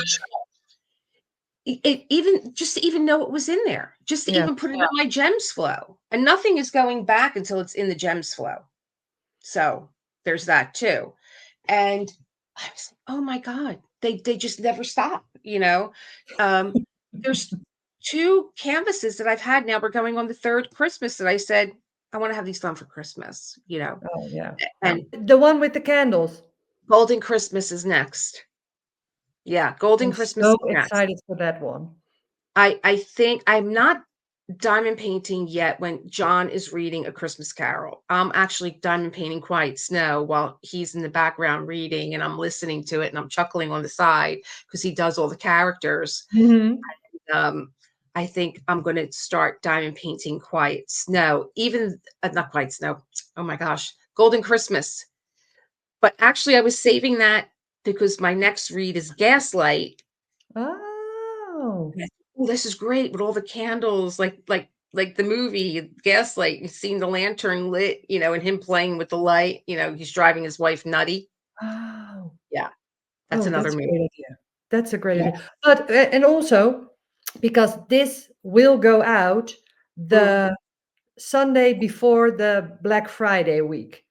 even just to even know it was in there, just to Yeah. even put it on my gems flow, and nothing is going back until it's in the gems flow. So there's that too. And I was like, oh my God, they just never stop, There's two canvases that I've had now. We're going on the third Christmas that I said, I want to have these done for Christmas. Oh, yeah. And The one with the candles. Golden Christmas is next. Yeah, Golden I'm Christmas so is next. excited for that one. I think I'm not diamond painting yet when John is reading A Christmas Carol. I'm actually diamond painting Quiet Snow while he's in the background reading, and I'm listening to it and I'm chuckling on the side because he does all the characters. Hmm. Um, I think I'm going to start diamond painting Quiet Snow, even not Quiet Snow. Oh my gosh, Golden Christmas. But actually, I was saving that because my next read is Gaslight. Oh. And I said, "Oh, this is great with all the candles, like the movie Gaslight. You've seen the lantern lit, and him playing with the light. He's driving his wife nutty. Oh. Yeah, that's Oh, another that's a movie. great idea. That's a great Yeah. idea. But and also because this will go out Mm. the Sunday before the Black Friday week.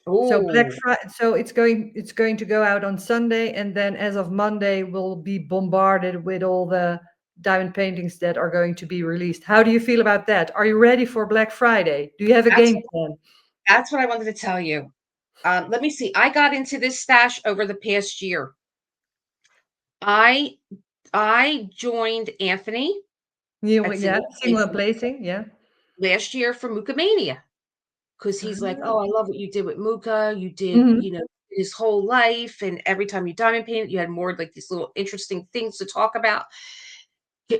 So Black Oh, Friday, so it's going to go out on Sunday, and then as of Monday, we'll be bombarded with all the diamond paintings that are going to be released. How do you feel about that? Are you ready for Black Friday? Do you have a that's game plan? that's what I wanted to tell you. Let me see. I got into this stash over the past year. I I joined Anthony You, at yeah, Single single Placement placing, yeah. last year for Mukamania. 'Cause he's like, Ah. "Oh, I love what you did with Muka. You did, Mhm. his whole life, and every time you diamond painted, you had more, like, these little interesting things to talk about.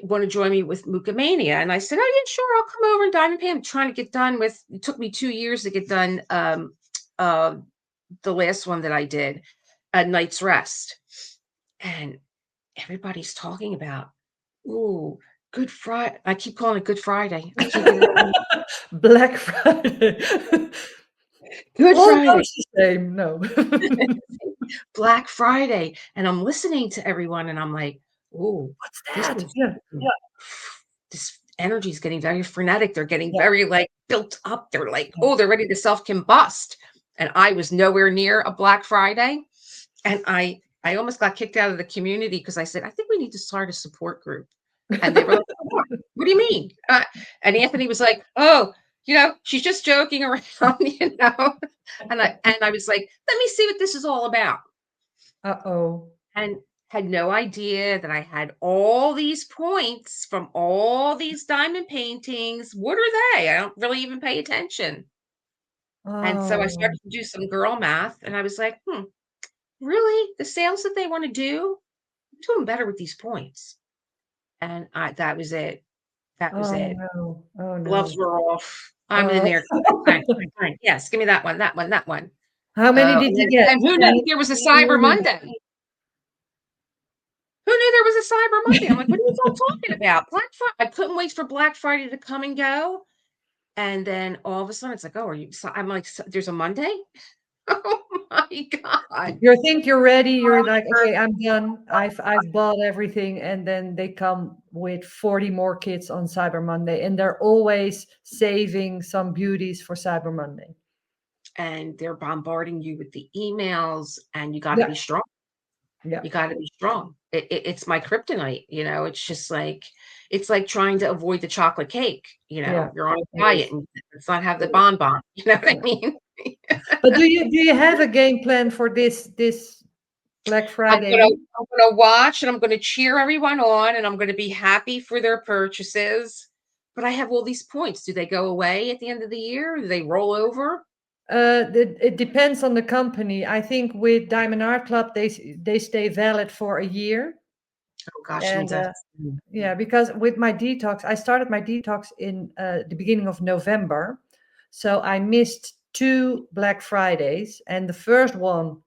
Wanna join me with Muka Mania?" And I said, "Oh, yeah, sure, I'll come over and diamond paint." I'm trying to get done with it took me 2 years to get done, uh, the last one that I did, A Night's Rest. And everybody's talking about, "Ooh, Good Friday." I keep calling it Good Friday. I can't get it out. Black Friday. Good Friday. Almost the same, no. Black Friday, and I'm listening to everyone, and I'm like, "Ooh, What's this that? is Yeah, this energy is getting very frenetic. They're getting yeah. very, like, built up. They're like, oh, they're ready to self-combust." And I was nowhere near a Black Friday, and I almost got kicked out of the community because I said, "I think we need to start a support group." And they were like, "What do you mean?" And Anthony was like, "Oh, she's just joking around." you know? And I was like, "Let me see what this is all about." Uh-oh. And had no idea that I had all these points from all these diamond paintings. What are they? I don't really even pay attention. And so I Oh. started to do some girl math, and I was like, really? The sales that they want to do, I'm doing better with these points. And that was it. That was Oh, it. no. Oh, Gloves no. were off. I'm in Oh. there. Fine, fine, fine. Yes, give me that one, that one, that one. How many did And you then, get? and who knew 10? there was a Cyber Monday? Who knew there was a Cyber Monday? I'm like, "What are you all talking about? Black Friday." I couldn't wait for Black Friday to come and go, and then all of a sudden, it's like, "Oh, are you" so I'm like, "So there's a Monday?" Oh my my God. You think you're ready, you're like, okay, I'm done. I've bought everything, and then they come with 40 more kits on Cyber Monday, and they're always saving some beauties for Cyber Monday. And they're bombarding you with the emails, and you got to Yeah, be strong. yeah, You got to be strong. It's my kryptonite. It's just like, it's like trying to avoid the chocolate cake. yeah. You're on a It diet is. and let's not have It the is. bonbon. You know what I Yeah. mean? But do you have a game plan for this Black Friday? I'm gonna watch and I'm gonna cheer everyone on and I'm gonna be happy for their purchases. But I have all these points. Do they go away at the end of the year? Do they roll over? It depends on the company. I think with Diamond Art Club, they stay valid for a year. Oh gosh, And means I yeah, because with my detox, I started my detox in the beginning of November. So I missed two Black Fridays. And the first one,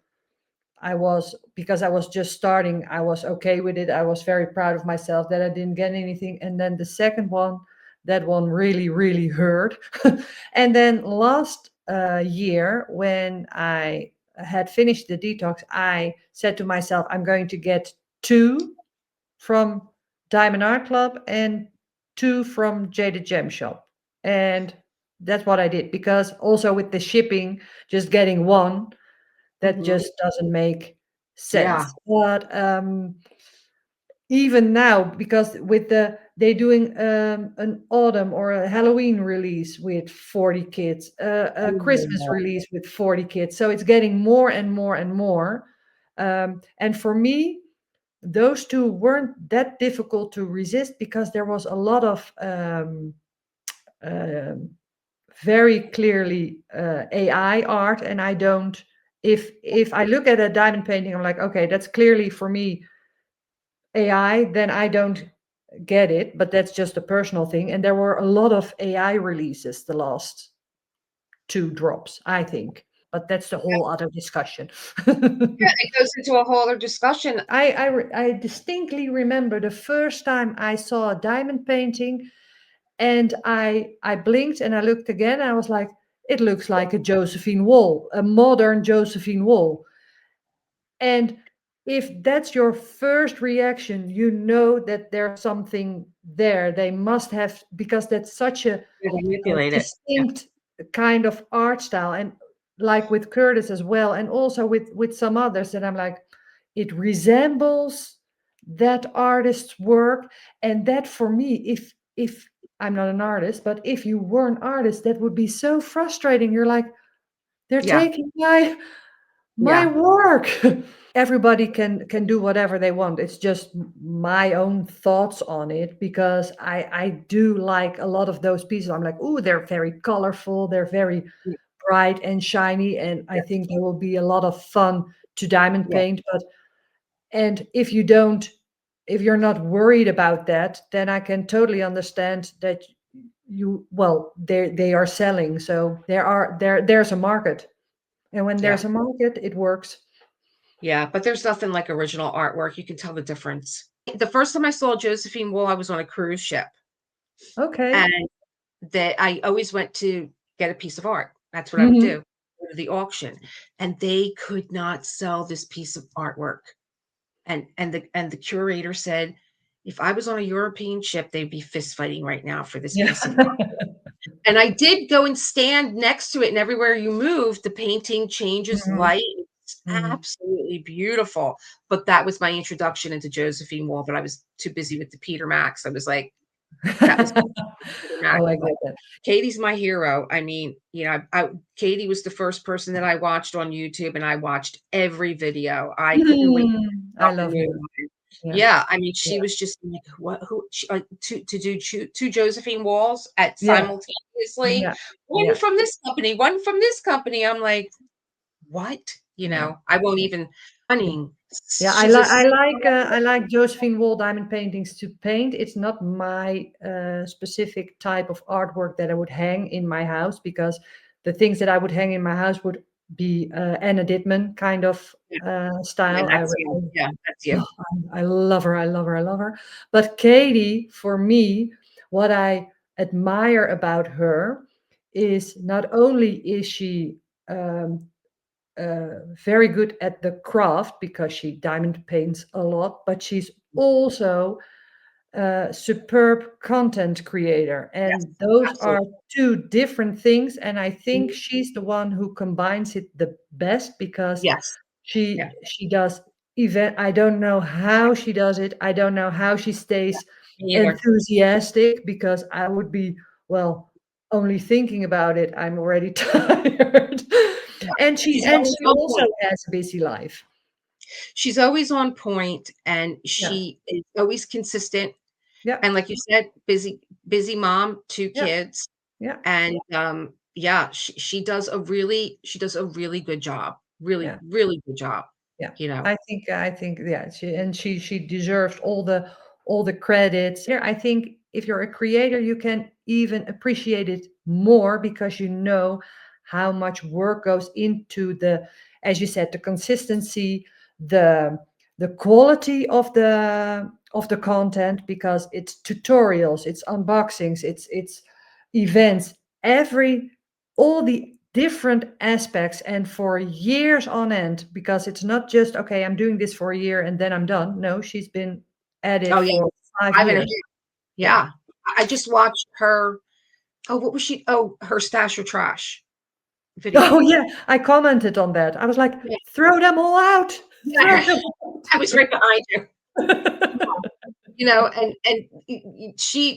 because I was just starting, I was okay with it. I was very proud of myself that I didn't get anything. And then the second one, that one really, really hurt. And then last year, when I had finished the detox, I said to myself, I'm going to get two from Diamond Art Club and two from Jaded Gem Shop. And that's what I did, because also with the shipping, just getting one, that Mhm. just doesn't make Yeah. sense. But even now, because with they doing an autumn or a Halloween release with 40 kits, a Christmas Oh, release with 40 kits, so it's getting more and more and more. And for me, those two weren't that difficult to resist, because there was a lot of um, very clearly AI art, and I don't. If I look at a diamond painting, I'm like, okay, that's clearly for me AI. Then I don't get it, but that's just a personal thing. And there were a lot of AI releases the last two drops, I think. But that's the whole other discussion. yeah, it goes into a whole other discussion. I distinctly remember the first time I saw a diamond painting, and I blinked and I looked again, and I was like, it looks like a Josephine wall, a modern Josephine wall. And if that's your first reaction, you know that there's something there. They must have, because that's such They a manipulate it. Yeah. distinct kind of art style. And like with Kurtis as well, and also with some others, that I'm like, it resembles that artist's work. And that for me, if I'm not an artist, but if you were an artist, that would be so frustrating. You're like, they're Yeah. taking my Yeah. work. Everybody can do whatever they want. It's just my own thoughts on it, because I do like a lot of those pieces. I'm like, oh, they're very colorful, they're very Yeah. bright and shiny, and I Yes. think there will be a lot of fun to diamond Yeah. paint. But and if you're not worried about that, then I can totally understand that they are selling. So there's a market, and when Yeah. there's a market, it works. Yeah. But there's nothing like original artwork. You can tell the difference. The first time I saw Josephine Wall, I was on a cruise ship. Okay. And that I always went to get a piece of art. That's what I would Mhm. do, go to the auction, and they could not sell this piece of artwork. And the curator said, if I was on a European ship, they'd be fist fighting right now for this Yeah. piece of art. And I did go and stand next to it, and everywhere you move, the painting changes Mhm. light. It's Mhm. absolutely beautiful. But that was my introduction into Josephine Wall, but I was too busy with the Peter Max. I was like, that was Peter Max. Oh, I get that. Katie's my hero. I mean, Katie was the first person that I watched on YouTube, and I watched every video. I couldn't wait I to love new her. one. Yeah. Yeah, I mean, she Yeah. was just like, what? Who? To do two Josephine Walls at Yeah. simultaneously, Yeah. one Yeah. from this company, one from this company. I'm like, what? Yeah. I won't even. I Yeah. mean, Yeah, she's a I like Josephine Wall diamond paintings to paint. It's not my specific type of artwork that I would hang in my house, because the things that I would hang in my house would be Anna Dittman kind of yeah, style. and that's you. Yeah, that's you. Oh, I love her. I love her. I love her. But Katie, for me, what I admire about her is not only is she um, very good at the craft because she diamond paints a lot, but she's also a superb content creator. Yes, And those are absolutely. two different things. And I think Mhm. she's the one who combines it the best because Yes. Yeah. she does event. I don't know how she does it. I don't know how she stays Me either. enthusiastic because I would be, well, only thinking about it, I'm already tired. Yeah. She's And always she on also point. has a busy life. She's always on point, and Yeah. she is always consistent. Yeah. And like you said, busy mom, 2 Yeah. kids, Yeah. and, yeah, she does a really good job, really, Yeah. really good job, Yeah, you know? I think yeah, she deserves all the credits. Yeah, I think if you're a creator, you can even appreciate it more because you know how much work goes into the, as you said, the consistency, the the quality of the content because it's tutorials, it's unboxings, it's events, every all the different aspects and for years on end because it's not just okay, I'm doing this for a year and then I'm done. No, she's been at it Oh, yeah, for 5 5 and a half. years. Yeah. Yeah. I just watched her what was she her Stash or Trash Oh video. yeah, I commented on that. I was like, Yeah, throw them all out. Throw yeah, them I was right behind you. out. You know, and she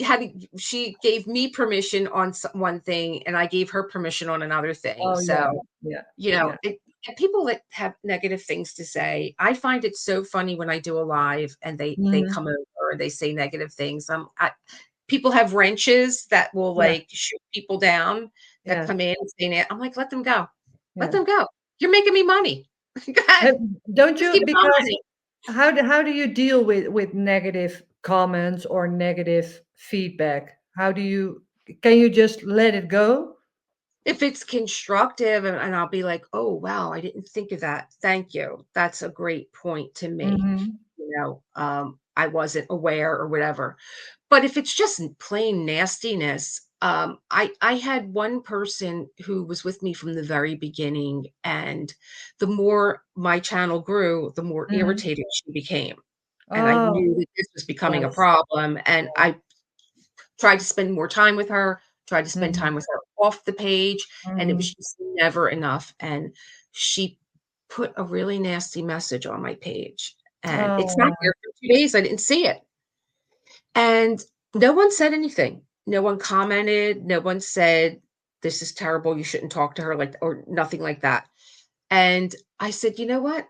gave me permission on one thing, and I gave her permission on another thing. Oh yeah, So, yeah, you know, yeah. and people that have negative things to say, I find it so funny when I do a live and they Hmm. come over and they say negative things. People have wrenches that will Yeah, like shoot people down that yeah, come in and say, I'm like, let them go, let yeah. them go. You're making me money. Go ahead, Uh, don't just you? keep Because commenting. how do you deal with negative comments or negative feedback? How do you can you just let it go? If it's constructive and I'll be like, "Oh, wow, I didn't think of that. Thank you. That's a great point to make." Mhm. I wasn't aware or whatever. But if it's just plain nastiness, I had one person who was with me from the very beginning, and the more my channel grew, the more Mhm. irritated she became, and I Oh, knew that this was becoming a yes. problem, and I tried to spend more time with her, tried to spend Mhm. time with her off the page, and it was Mhm. just never enough, and she put a really nasty message on my page, and it's not Oh. there for 2 days, I didn't see it, and no one said anything. No one commented, no one said, "This is terrible, you shouldn't talk to her like" or nothing like that, and I said, "You know what?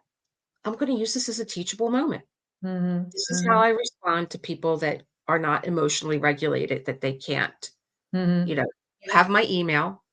I'm gonna use this as a teachable moment. Mhm. This is how Mhm. I respond to people that are not emotionally regulated, that they can't." You Mhm. know, you have my email,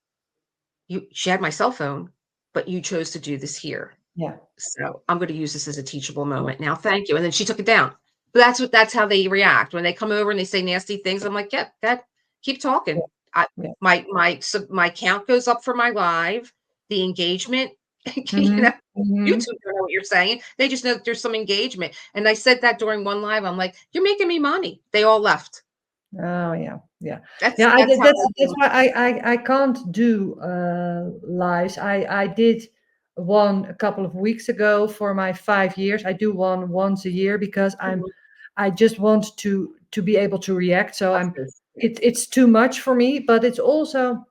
she had my cell phone, but you chose to do this here. Yeah. So I'm gonna use this as a teachable moment now. Thank you. And then she took it down. But that's how they react. When they come over and they say nasty things, I'm like, yeah, that keep Yeah. talking. I Yeah. my count goes up for my live, the engagement, you know, Mhm. Mhm. YouTube don't know what you're saying. They just know that there's some engagement. And I said that during one live. I'm like, you're making me money. They all left. Oh yeah, yeah, That's yeah. that's how I That's do why I can't do lives. I did one a couple of weeks ago for my 5 years. I do one once a year because it. I just want to be able to react. So I'm Justice. Yeah. it's too much for me, but it's also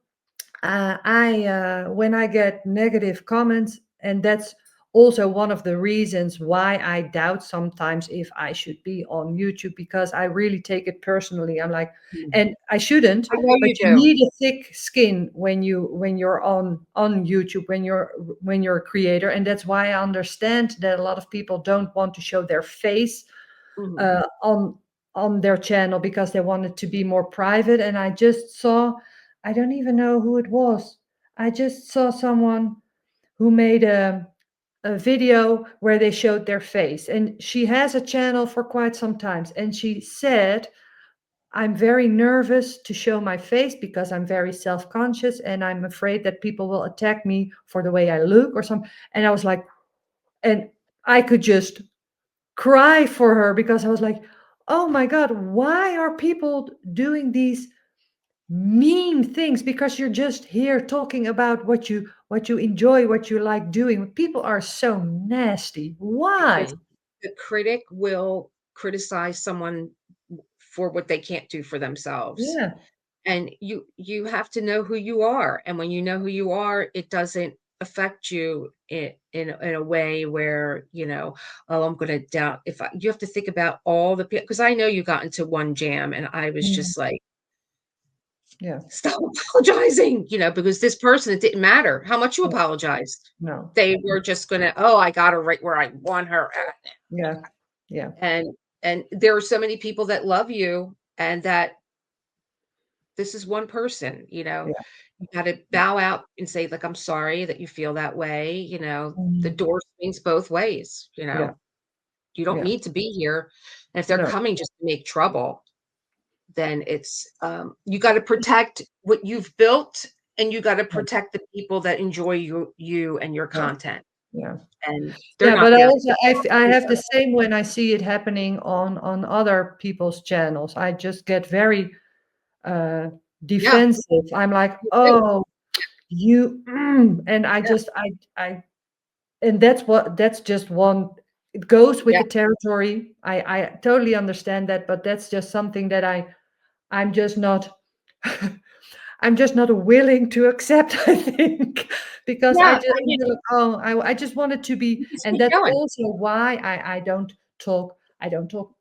I when I get negative comments, and that's also one of the reasons why I doubt sometimes if I should be on YouTube because I really take it personally. I'm like, Mm. and I shouldn't, I know but you you do. need a thick skin when you're on YouTube when you're a creator, and that's why I understand that a lot of people don't want to show their face Mhm. uh, on on their channel because they wanted to be more private. And I just saw, I don't even know who it was. I just saw someone who made a video where they showed their face, and she has a channel for quite some time. And she said, I'm very nervous to show my face because I'm very self-conscious and I'm afraid that people will attack me for the way I look or something. And I was like, and I could just cry for her because I was like, oh my God, why are people doing these mean things? Because you're just here talking about what you enjoy, what you like doing. People are so nasty. because Why? the critic will criticize someone for what they can't do for themselves. Yeah. And you have to know who you are, and when you know who you are, it doesn't affect you in a way where, oh, I'm gonna doubt if you have to think about all the people, because I know you got into one jam and I was Mhm. just like, Yeah. stop apologizing, because this person, it didn't matter how much you Yeah. apologized. No. They were just gonna, oh, I got her right where I want her at. Yeah. Yeah. And there are so many people that love you, and that this is one person, Yeah. you gotta bow out and say, like, I'm sorry that you feel that way, the Mhm. door swings both ways, Yeah. you don't Yeah. need to be here. And if they're No. coming just to make trouble, then it's, you gotta protect what you've built, and you gotta Yeah. protect the people that enjoy you and your Yeah. content, Yeah. and they're Yeah, not but there. I have the same when I see it happening on other people's channels. I just get very uh Yeah, defensive. I'm like, me too. oh, you and I Yeah, just I and that's just one, it goes with yeah, the territory. I totally understand that, but that's just something that I'm just not I'm just not willing to accept, I think, because I yeah, just I mean, feel like, oh, I just wanted to be, you just and keep that's going. also why I don't talk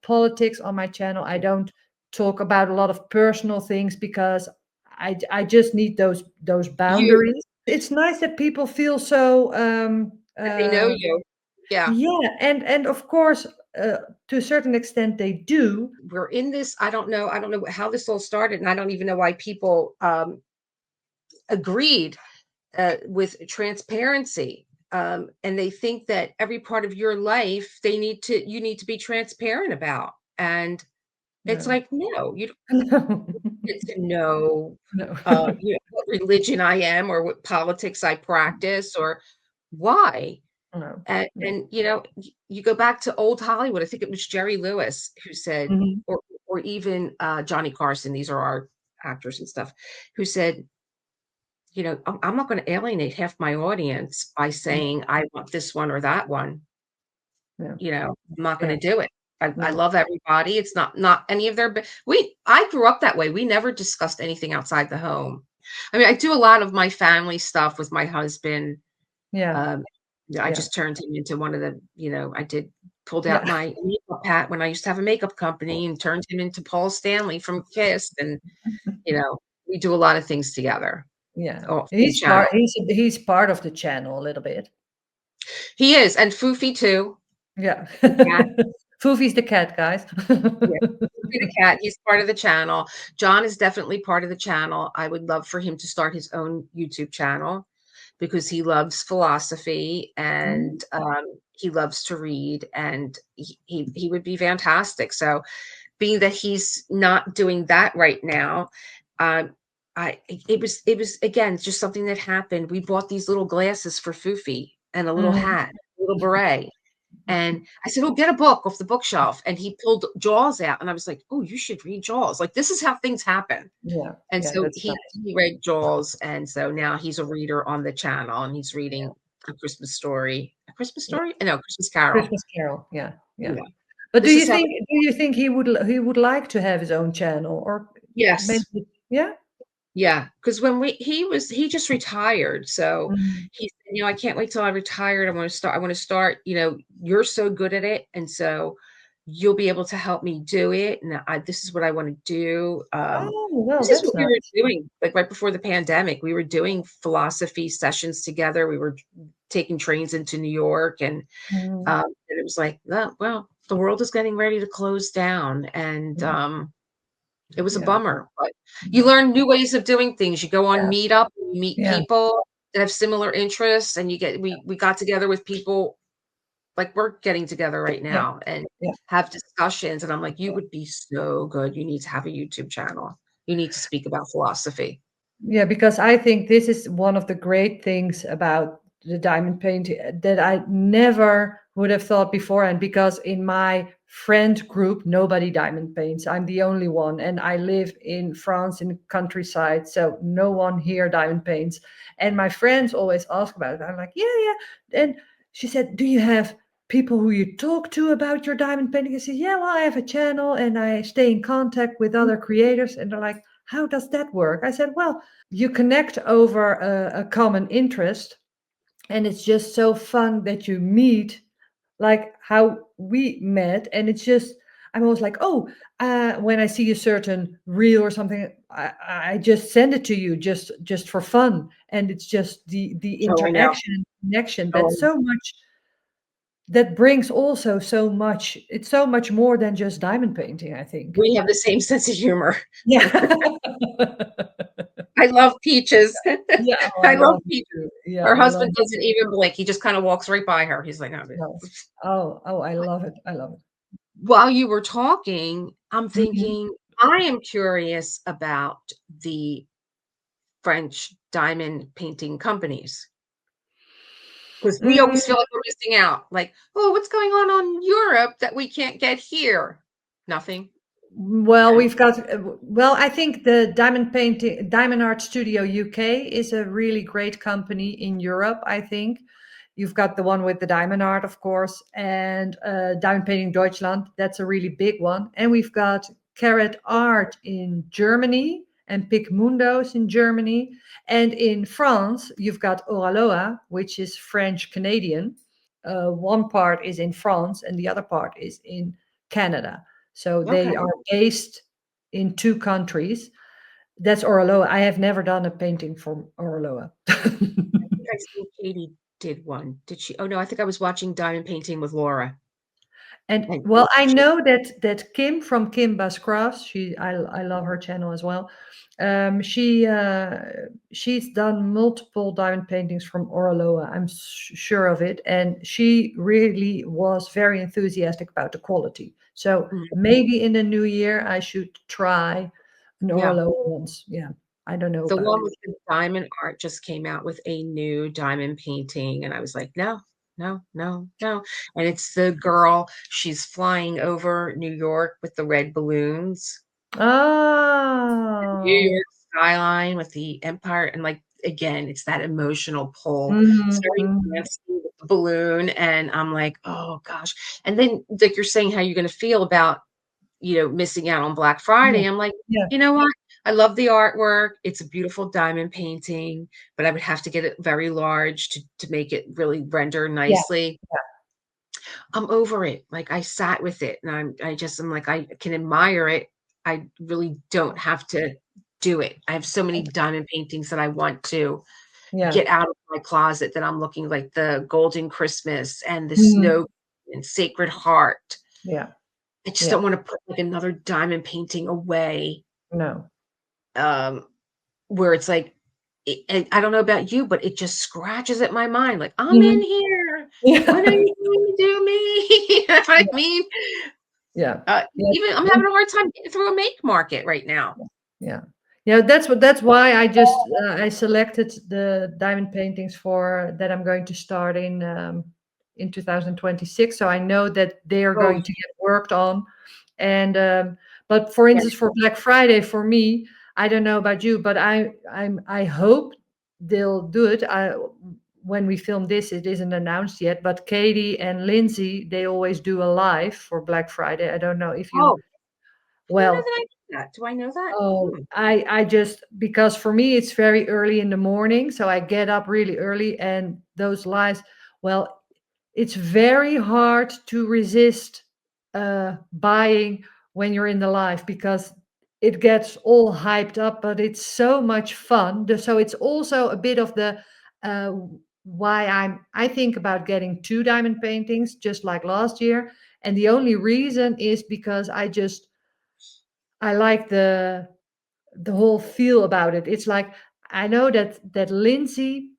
politics on my channel. I don't talk about a lot of personal things because I just need those You boundaries. It's nice that people feel so that they know you. Yeah. yeah, and of course, to a certain extent they do. We're in this, I don't know how this all started, and I don't even know why people, agreed, with transparency, and they think that every part of your life, you need to be transparent about, and it's No. like, no, you don't No. get to know, No. what religion I am, or what politics I practice, or why. No. No. And you go back to old Hollywood. I think it was Jerry Lewis who said, Mhm. or even Johnny Carson. These are our actors and stuff, who said, I'm not going to alienate half my audience by No. saying I want this one or that one. Yeah. I'm not Yeah. going to do it. I No. love everybody. It's not any of their. I grew up that way. We never discussed anything outside the home. I mean, I do a lot of my family stuff with my husband. Yeah. Um, yeah, I Yeah. just turned him into one of the, pulled out Yeah. my makeup hat when I used to have a makeup company, and turned him into Paul Stanley from Kiss. And, we do a lot of things together. Yeah. Oh, for the channel. He's part of the channel a little bit. He is, and Foofy too. Yeah. The cat. Foofy's the cat, guys. Yeah, Foofy the cat, he's part of the channel. John is definitely part of the channel. I would love for him to start his own YouTube channel, because he loves philosophy, Mhm. and he loves to read, and he would be fantastic. So, being that he's not doing that right now, um, it was again just something that happened. We bought these little glasses for Foofy, and a little Mhm. hat, a little beret. And I said, "Oh, get a book off the bookshelf." And he pulled Jaws out, and I was like, "Oh, you should read Jaws. Like, this is how things happen." Yeah. And Yeah, so that's he nice. he read Jaws, and so now he's a reader on the channel, and he's Yeah. reading A Christmas Story. A Christmas Yeah. Story? No, Christmas Carol. Christmas Carol. Yeah. Yeah. Yeah. But This is how do you think he would like to have his own channel, or Yes. maybe yeah? Yeah, because when he just retired, so Mhm. he said, "I can't wait till I retired. I wanna start, you're so good at it, and so you'll be able to help me do it, and this is what I wanna do." Oh, well, This is that's what we were nice. doing, like, right before the pandemic. We were doing philosophy sessions together. We were taking trains into New York, Mhm. and it was like, "Oh, well, the world is getting ready to close down," and, Yeah. it was a Yeah. bummer, but you Yeah. learn new ways of doing things. You go on Yeah. Meetup, and you meet Yeah. people that have similar interests, and we got together with people like we're getting together right Yeah. now, and Yeah. have discussions, and I'm like, "You would be so good. You need to have a YouTube channel. You need to speak about philosophy." Yeah, because I think this is one of the great things about the diamond painting that I never would have thought before. And because in my friend group, nobody diamond paints. I'm the only one, and I live in France in the countryside, so no one here diamond paints. And my friends always ask about it. I'm like, yeah, yeah. And she said, do you have people who you talk to about your diamond painting? I said, yeah, well, I have a channel and I stay in contact with other creators. And they're like, how does that work? I said, well, you connect over a common interest, and it's just so fun that you meet, like how we met. And it's just, I'm always like, oh, when I see a certain reel or something, I just send it to you just for fun. And it's just the Oh, I know. interaction and connection Oh, that's so much, that brings also so much. It's so much more than just diamond painting, I think. we have the same sense of humor. Yeah. I love Peaches. Yeah, oh, I I love love it Peaches. too. Yeah, Her I love husband it doesn't too. even blink. He just kinda walks right by her. He's like, "Oh." No. Oh, I love it. I love it. While you were talking, I'm Mhm. thinking, I am curious about the French diamond painting companies, because we always Mm. feel like we're missing out. Like, "Oh, what's going on Europe that we can't get here?" Nothing? Well, Okay. we've got, well, I think the Diamond Art Studio UK is a really great company in Europe, I think. You've got the one with the diamond art, of course, and Diamond Painting Deutschland. That's a really big one. And we've got Carrot Art in Germany and Pigmundos in Germany. And in France, you've got Oraloa, which is French Canadian. One part is in France and the other part is in Canada. So they Okay. are based in two countries. That's Oraloa. I have never done a painting from Oraloa. I think I seen Katie did one. Did she? Oh, no, I think I was watching diamond painting with Laura, And and well, I she know that Kim from Kim Bas Crafts, I love her channel as well. She's done multiple diamond paintings from Oraloa. I'm sure of it, and she really was very enthusiastic about the quality. So mhm, maybe in the new year I should try an yeah. Oraloa once. Yeah, I don't know The about one it. with the diamond art just came out with a new diamond painting, and I was like, "No, no, no, no," and it's the girl, she's flying over New York with the red balloons, New Oh. York skyline with the empire, and, like, again, it's that emotional pull. It's Mhm, very mhm. fancy with the balloon, and I'm like, "Oh gosh," and then, like, you're saying how you're gonna feel about, missing out on Black Yeah, Friday. I'm like, yeah, "You know what? I love the artwork. It's a beautiful diamond painting, but I would have to get it very large to make it really render yeah, nicely." yeah. I'm over it. Like, I sat with it, and I'm like, I can admire it. I really don't have to do it. I have so many diamond paintings that I want to Yeah. get out of my closet, that I'm looking, like the Golden Christmas and the Mhm. Snow and Sacred Heart. Yeah, I just yeah. don't wanna put, like, another diamond painting away, No. um, where it's like, and I don't know about you, but it just scratches at my mind, like, "I'm in Mhm. here. When are Yeah. you going to do me?" You know what I Yeah, mean? yeah. Yeah, Even I'm having a hard time getting through a make market right now. yeah. Yeah, that's why I selected the diamond paintings for that I'm going to start in 2026. So I know that they are Oh, going to get worked on. And but for yeah. instance, for Black Friday, for me, I don't know about you, but I hope they'll do it. When we film this, it isn't announced yet, but Katie and Lindsay, they always do a live for Black Friday. I don't know if you, Oh, I don't know well, that I knew that. Do I know that? oh, Hmm. I just, because for me it's very early in the morning, so I get up really early, and those lives, well, it's very hard to resist buying when you're in the live, because it gets all hyped up, but it's so much fun. So it's also a bit of the uh, why I think about getting two diamond paintings just like last year, and the only reason is because I like the whole feel about it. It's like, I know that Lindsay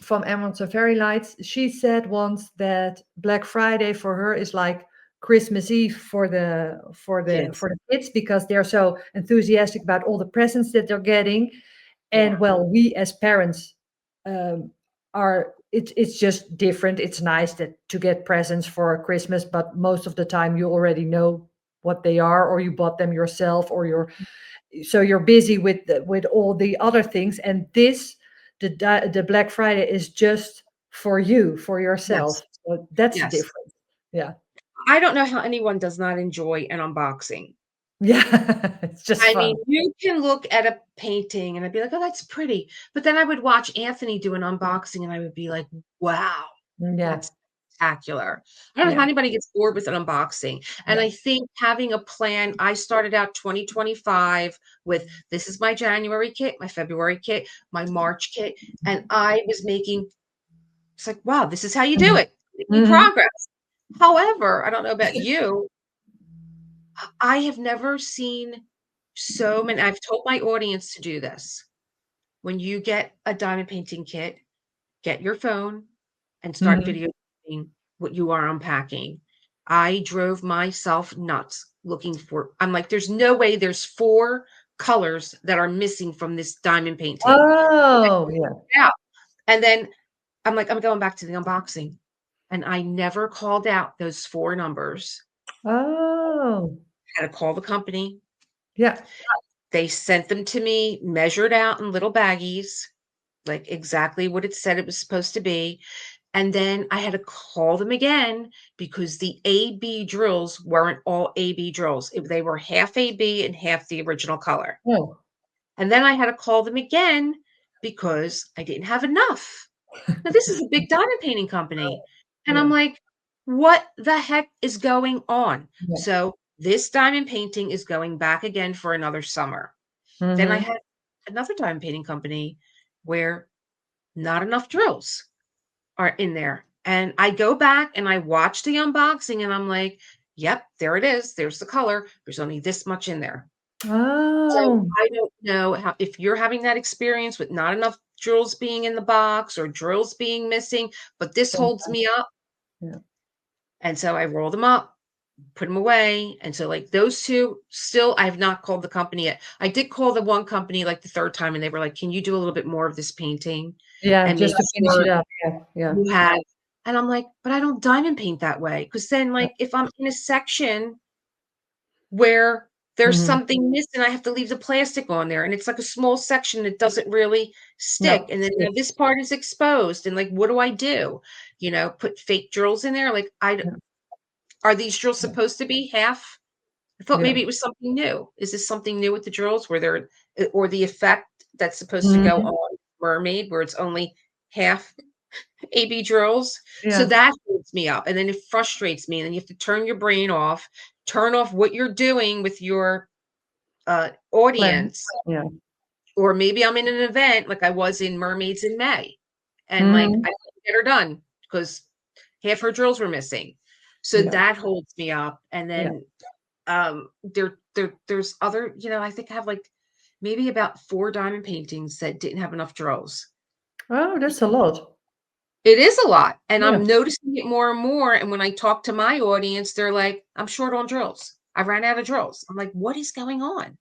from Emeralds and Fairy Lights, she said once that Black Friday for her is like Christmas Eve for Kids. the kids, because they're so enthusiastic about all the presents that they're getting. And Yeah. well, we as parents um, are it's just different. It's nice that to get presents for Christmas, but most of the time you already know what they are, or you bought them yourself, or you're busy with with all the other things. And this, the Black Friday is just for you, for yourself. Yes. So that's Yes. different. Yeah. I don't know how anyone does not enjoy an unboxing. Yeah. It's just I mean, fun. you can look at a painting and I'd be like, "Oh, that's pretty." But then I would watch Anthony do an unboxing and I would be like, "Wow, Yeah. that's spectacular." I don't know how Yeah. anybody gets bored with an unboxing. And Yeah. I think having a plan, I started out 2025 with this is my January kit, my February kit, my March kit, and I was making it's like, wow, this is how you do Mhm. it. Making Mhm. progress. However, I don't know about you, I have never seen so many. I've told my audience to do this. When you get a diamond painting kit, get your phone and start Mhm. videoing what you are unpacking. I drove myself nuts looking for, I'm like, there's no way there's 4 colors that are missing from this diamond painting. Oh, yeah. Yeah. And then I'm like, I'm going back to the unboxing. And I never called out those 4 numbers. Oh, I had to call the company. yeah. They sent them to me measured out in little baggies, like exactly what it said it was supposed to be. And then I had to call them again because the AB drills weren't all AB drills. They were half AB and half the original color. Oh. And then I had to call them again because I didn't have enough. Now, this is a big diamond painting company. And I'm Yeah. like, what the heck is going on? Yeah. So this diamond painting is going back again for another summer. Then I Mhm. had another diamond painting company where not enough drills are in there. And I go back and I watch the unboxing and I'm like, yep, there it is. There's the color. There's only this much in there. So Oh. I don't know how if you're having that experience with not enough drills being in the box or drills being missing, but this holds Sometimes, me up. yeah. And so I roll them up, put them away. And so like those 2 still I have not called the company yet. I did call the one company like the 3rd time and they were like, "Can you do a little bit more of this painting Yeah, and make just to finish sure it up. Yeah. Yeah. you have." And I'm like, "But I don't diamond paint that way." Because then Yeah. like if I'm in a section where there's Mhm. something missing, I have to leave the plastic on there, and it's like a small section that doesn't really stick, No. and then now Yes. this part is exposed, and, like, what do I do? You know, put fake drills in there? Like, I d Yeah. are these drills Yeah. supposed to be half? I thought Yeah. maybe it was something new. Is this something new with the drills where they're or the effect that's supposed to go Mhm. on Mermaid where it's only half AB drills? So Yeah. that holds me up, and then it frustrates me, and then you have to turn your brain off, turn off what you're doing with your Plan. audience, Yeah. or maybe I'm in an event like I was in Mermaids in May, and, like, Mhm. I couldn't get her done because half her drills were missing. So Yeah. that holds me up, and Yeah. then, there's other I think I have, like, maybe about 4 diamond paintings that didn't have enough drills. Oh, that's a lot. It is a lot, and Yeah. I'm noticing it more and more, and when I talk to my audience, they're like, "I'm short on drills. I ran out of drills." I'm like, "What is going on?"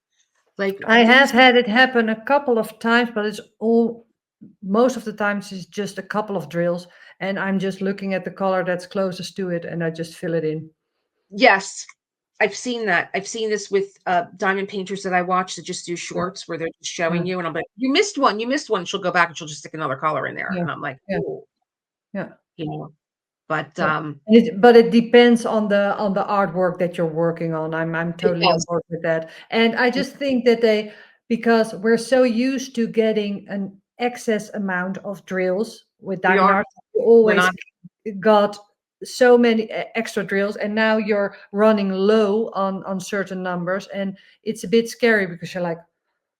Like, I have these had it happen a couple of times, but it's all most of the times it's just a couple of drills, and I'm just looking at the color that's closest to it, and I just fill it in. Yes, I've seen that. I've seen this with, diamond painters that I watch that just do Yeah. shorts where they're just Yeah. showing you, and I'm like, you missed one." She'll go back and she'll just stick another color in there, Yeah. and I'm like, Yeah. "Ooh," Yeah. you know? But, Yeah. But it depends on the artwork that you're working on. I'm it totally on does. board with that. And I just think that because we're so used to getting an excess amount of drills with We diamond are. art, you We're always not. got so many extra drills, and now you're running low on certain numbers, and it's a bit scary because you're like,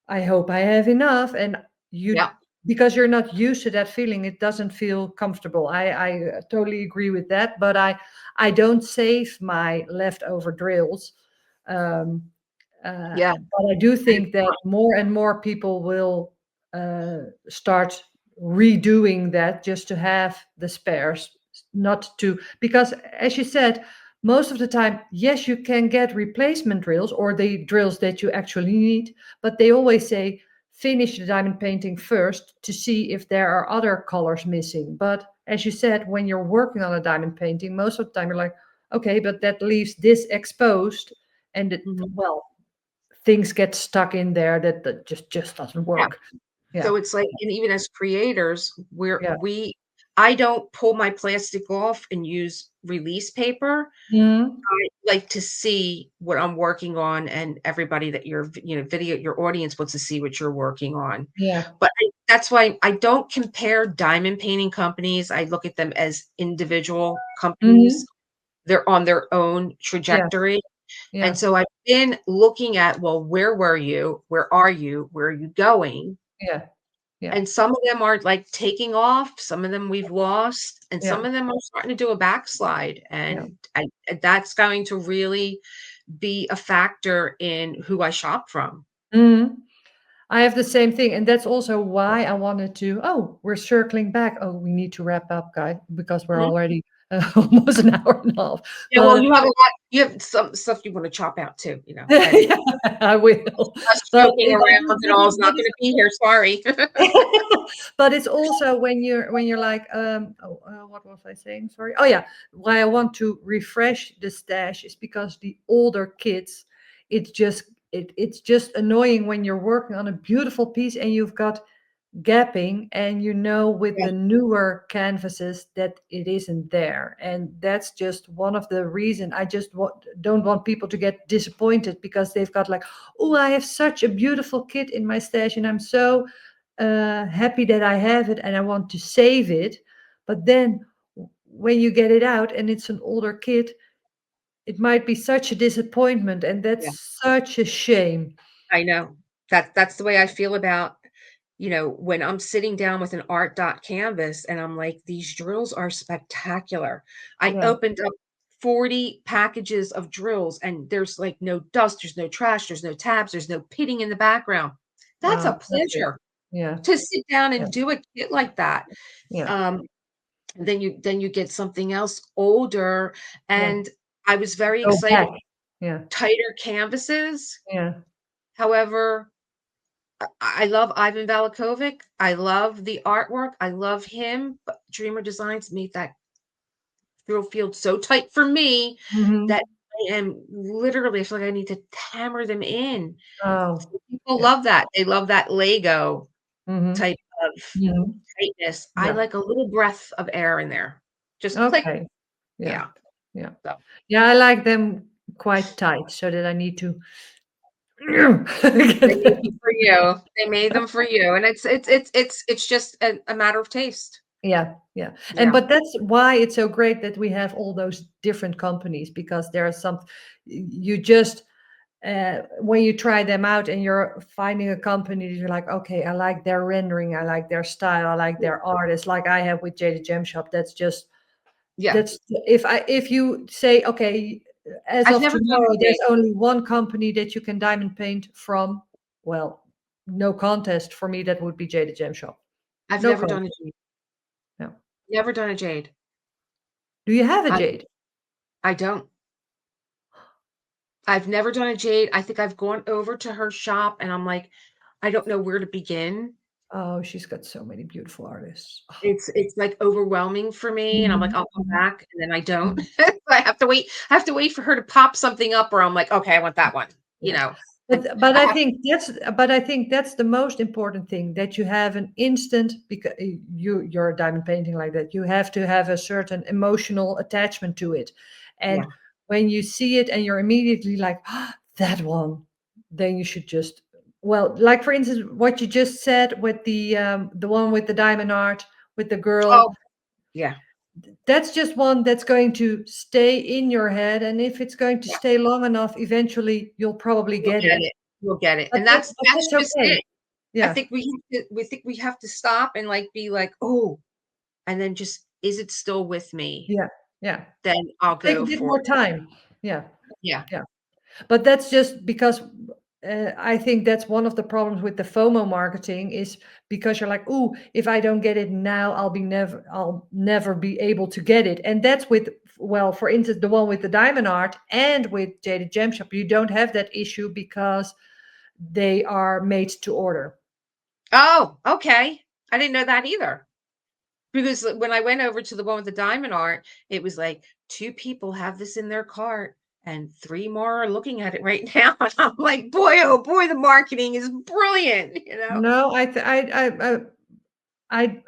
I hope I have enough. And you, Yeah, because you're not used to that feeling, it doesn't feel comfortable. I totally agree with that, but I don't save my leftover drills. Um, yeah. but I do think that more and more people will start redoing that just to have the spares, not to, because as you said, most of the time, yes, you can get replacement drills or the drills that you actually need, but they always say finish the diamond painting first to see if there are other colors missing. But as you said, when you're working on a diamond painting, most of the time you're like, okay, but that leaves this exposed, and Mhm. well, things get stuck in there that just doesn't Yeah. work. Yeah, So it's like, and even as creators, yeah. I don't pull my plastic off and use release paper. Mhm. I like to see what I'm working on, and everybody that your audience wants to see what you're working on. Yeah. But that's why I don't compare diamond painting companies. I look at them as individual companies. Mhm. They're on their own Yeah, trajectory. And yeah, so I've been looking at, well, where were you? Where are you? Where are you going? yeah, yeah, And some of them are, like, taking off, some of them we've lost, and yeah, some of them are starting to do a backslide, yeah. and that's going to really be a factor in who I shop from. Mhm. I have the same thing, and that's also why I wanted to. Oh, we're circling back. Oh, we need to wrap up, guy, because we're Mhm. already almost an hour and a half. Yeah, well, But you have some stuff you wanna chop out too, and yeah, I will. us But joking around and all is not gonna be here, sorry. but it's also when you're like, oh, what was I saying? Sorry. Oh yeah, why I want to refresh the stash is because the older kids, it's just annoying when you're working on a beautiful piece and you've got gapping, and with Yeah, the newer canvases that it isn't there, and that's just one of the reason I just don't want people to get disappointed because they've got like, oh, I have such a beautiful kit in my stash and I'm so happy that I have it and I want to save it, but then when you get it out and it's an older kit, it might be such a disappointment, and yeah, that's such a shame. I know. That's the way I feel about, when I'm sitting down with an art dot canvas and I'm like, "These drills are spectacular." I Yeah. opened up 40 packages of drills, and there's, like, no dust, there's no trash, there's no tabs, there's no pitting in the background. That's a That's it. pleasure Yeah. to sit down Yeah. and do a kit like that. Yeah. Um, then you get something else older, Yeah. and I was very Go excited. back. Yeah. Tighter canvases. Yeah. However, I love Ivan Valakovic. I love the artwork. I love him, but Dreamer Designs made that drill field so tight for me that Mhm. I feel like I need to hammer them in. Oh, So people yeah. love that. They love that Lego Mhm. type of Mhm. tightness. I Yeah. like a little breath of air in there. Just click. Okay. Yeah. Yeah. Yeah. So Yeah, I like them quite tight so that I need to they get made them them. for you. They made them for you. And it's just a matter of taste. Yeah, yeah. And Yeah. but that's why it's so great that we have all those different companies, because there are some you just when you try them out and you're finding a company that you're like, okay, I like their rendering, I like their style, I like Yeah. their artist, like I have with Jada Gem Shop. Yeah. That's if you say, okay, as I've of never done tomorrow, a there's jade. only one company that you can diamond paint from, well, no contest for me, that would be Jada Gem Shop. I've No never done a contest. jade. No. Never done a jade. Do you have a I jade? I don't. I've never done a jade. I think I've gone over to her shop and I'm like, I don't know where to begin. Oh, she's got so many beautiful artists. It's, like, overwhelming for me, and I'm like, Mhm, "I'll come mhm, back," and then I don't. mhm. I have to wait for her to pop something up where I'm like, "Okay, I want that one," you Yeah. know? I But I I have think that's the most important thing, that you have an instant, because you're a diamond painting like that. You have to have a certain emotional attachment to it. And yeah. when you see it and you're immediately like, "Ah, that one," then you should just, well, like for instance, what you just said with the one with the diamond art with the girl, Oh, yeah, that's just one that's going to stay in your head, and if it's going to yeah. stay long enough, eventually you'll probably You'll get get it. it. You'll get it, But and that but that's that's just okay. it. Yeah, We think we have to stop and, like, be like, "Oh," and then just, "Is it still with me?" yeah, yeah. Then I'll Take go a bit for more time. Yeah, yeah, yeah. But that's just because, I think that's one of the problems with the FOMO marketing, is because you're like, "Ooh, if I don't get it now, I'll never be able to get it." And that's with, well, for instance, the one with the diamond art and with Jaded Gem Shop, you don't have that issue because they are made to order. Oh, okay. I didn't know that either. Because when I went over to the one with the diamond art, it was like, 2 people have this in their cart and 3 more are looking at it right now. And I'm like, boy, oh boy, the marketing is brilliant, you know? No,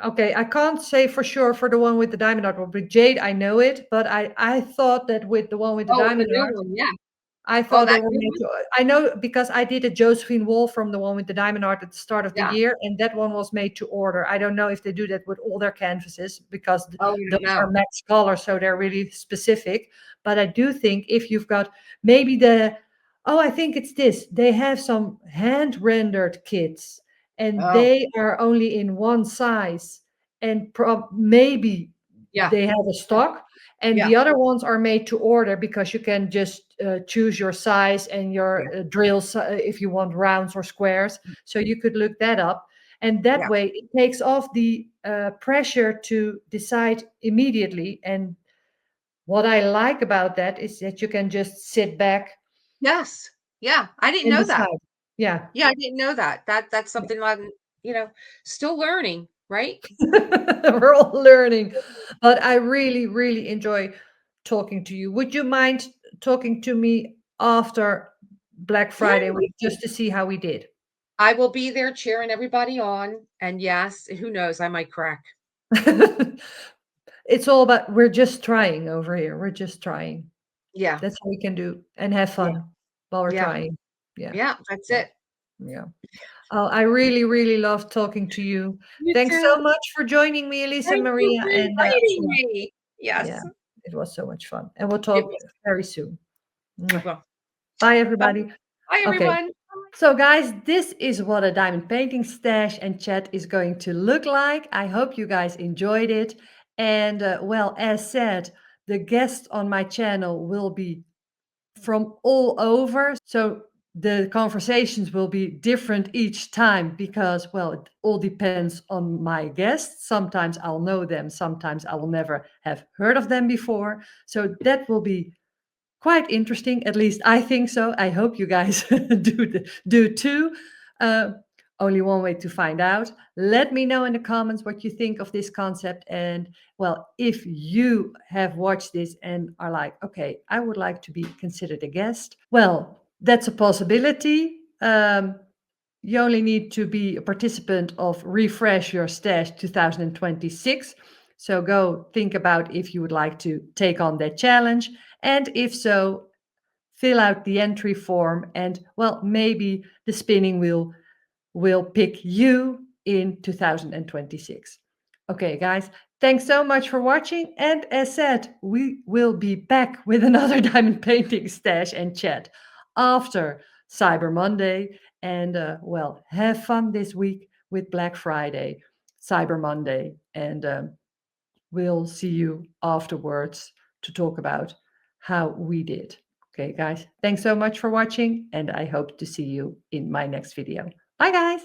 okay, I can't say for sure for the one with the diamond art, but with Jade, I know it, but I thought that with the one with the Oh, with the diamond new art, one, yeah. I Oh, thought they that were new made one? to. I know because I did a Josephine Wall from the one with the diamond art at the start of the Yeah. year, and that one was made to order. I don't know if they do that with all their canvases because Oh, I don't those know. are max color, so they're really specific. But I do think if you've got maybe I think it's this. They have some hand rendered kits, and Oh, they are only in one size, and maybe yeah, they have a stock, and yeah, the other ones are made to order because you can just choose your size and yeah, your drills if you want rounds or squares. So you could look that up. And that yeah. way it takes off the pressure to decide immediately. And what I like about that is that you can just sit back Yes. Yeah, I didn't and know that. decide. Yeah. Yeah, I didn't know that. That's Yeah. something I'm, you know, still learning, right? We're all learning. But I really, really enjoy talking to you. Would you mind talking to me after Black Yeah. Friday week just to see how we did? I will be there cheering everybody on, and yes, who knows, I might crack. It's all about we're just trying over here. We're just trying. Yeah, That's all we can do and have yeah, fun while we're yeah, trying. Yeah. yeah, that's Yeah. it. Yeah. Oh, I really, really love talking to you. You Thanks so too. much for joining me, Elisa Thank you Maria. for And inviting yeah, me. yeah, Yes, it was so much fun. And we'll it talk was. very soon. It Mwah. will. Bye, Bye. everybody. Bye, Okay. everyone. So, guys, this is what a diamond painting stash and chat is going to look like. I hope you guys enjoyed it. And, well, as said, the guests on my channel will be from all over. So, the conversations will be different each time because, well, it all depends on my guests. Sometimes I'll know them, sometimes I will never have heard of them before. So, that will be quite interesting. At least I think so. I hope you guys do too. Uh, Only one way to find out. Let me know in the comments what you think of this concept. And well, if you have watched this and are like, okay, I would like to be considered a guest, well, that's a possibility. You only need to be a participant of Refresh Your Stash 2026. So go think about if you would like to take on that challenge. And if so, fill out the entry form and, well, maybe the spinning wheel will pick you in 2026. Okay, guys, thanks so much for watching. And as said, we will be back with another diamond painting stash and chat after Cyber Monday. And, well, have fun this week with Black Friday, Cyber Monday. And we'll see you afterwards to talk about how we did. Okay, guys, thanks so much for watching, and I hope to see you in my next video. Bye, guys.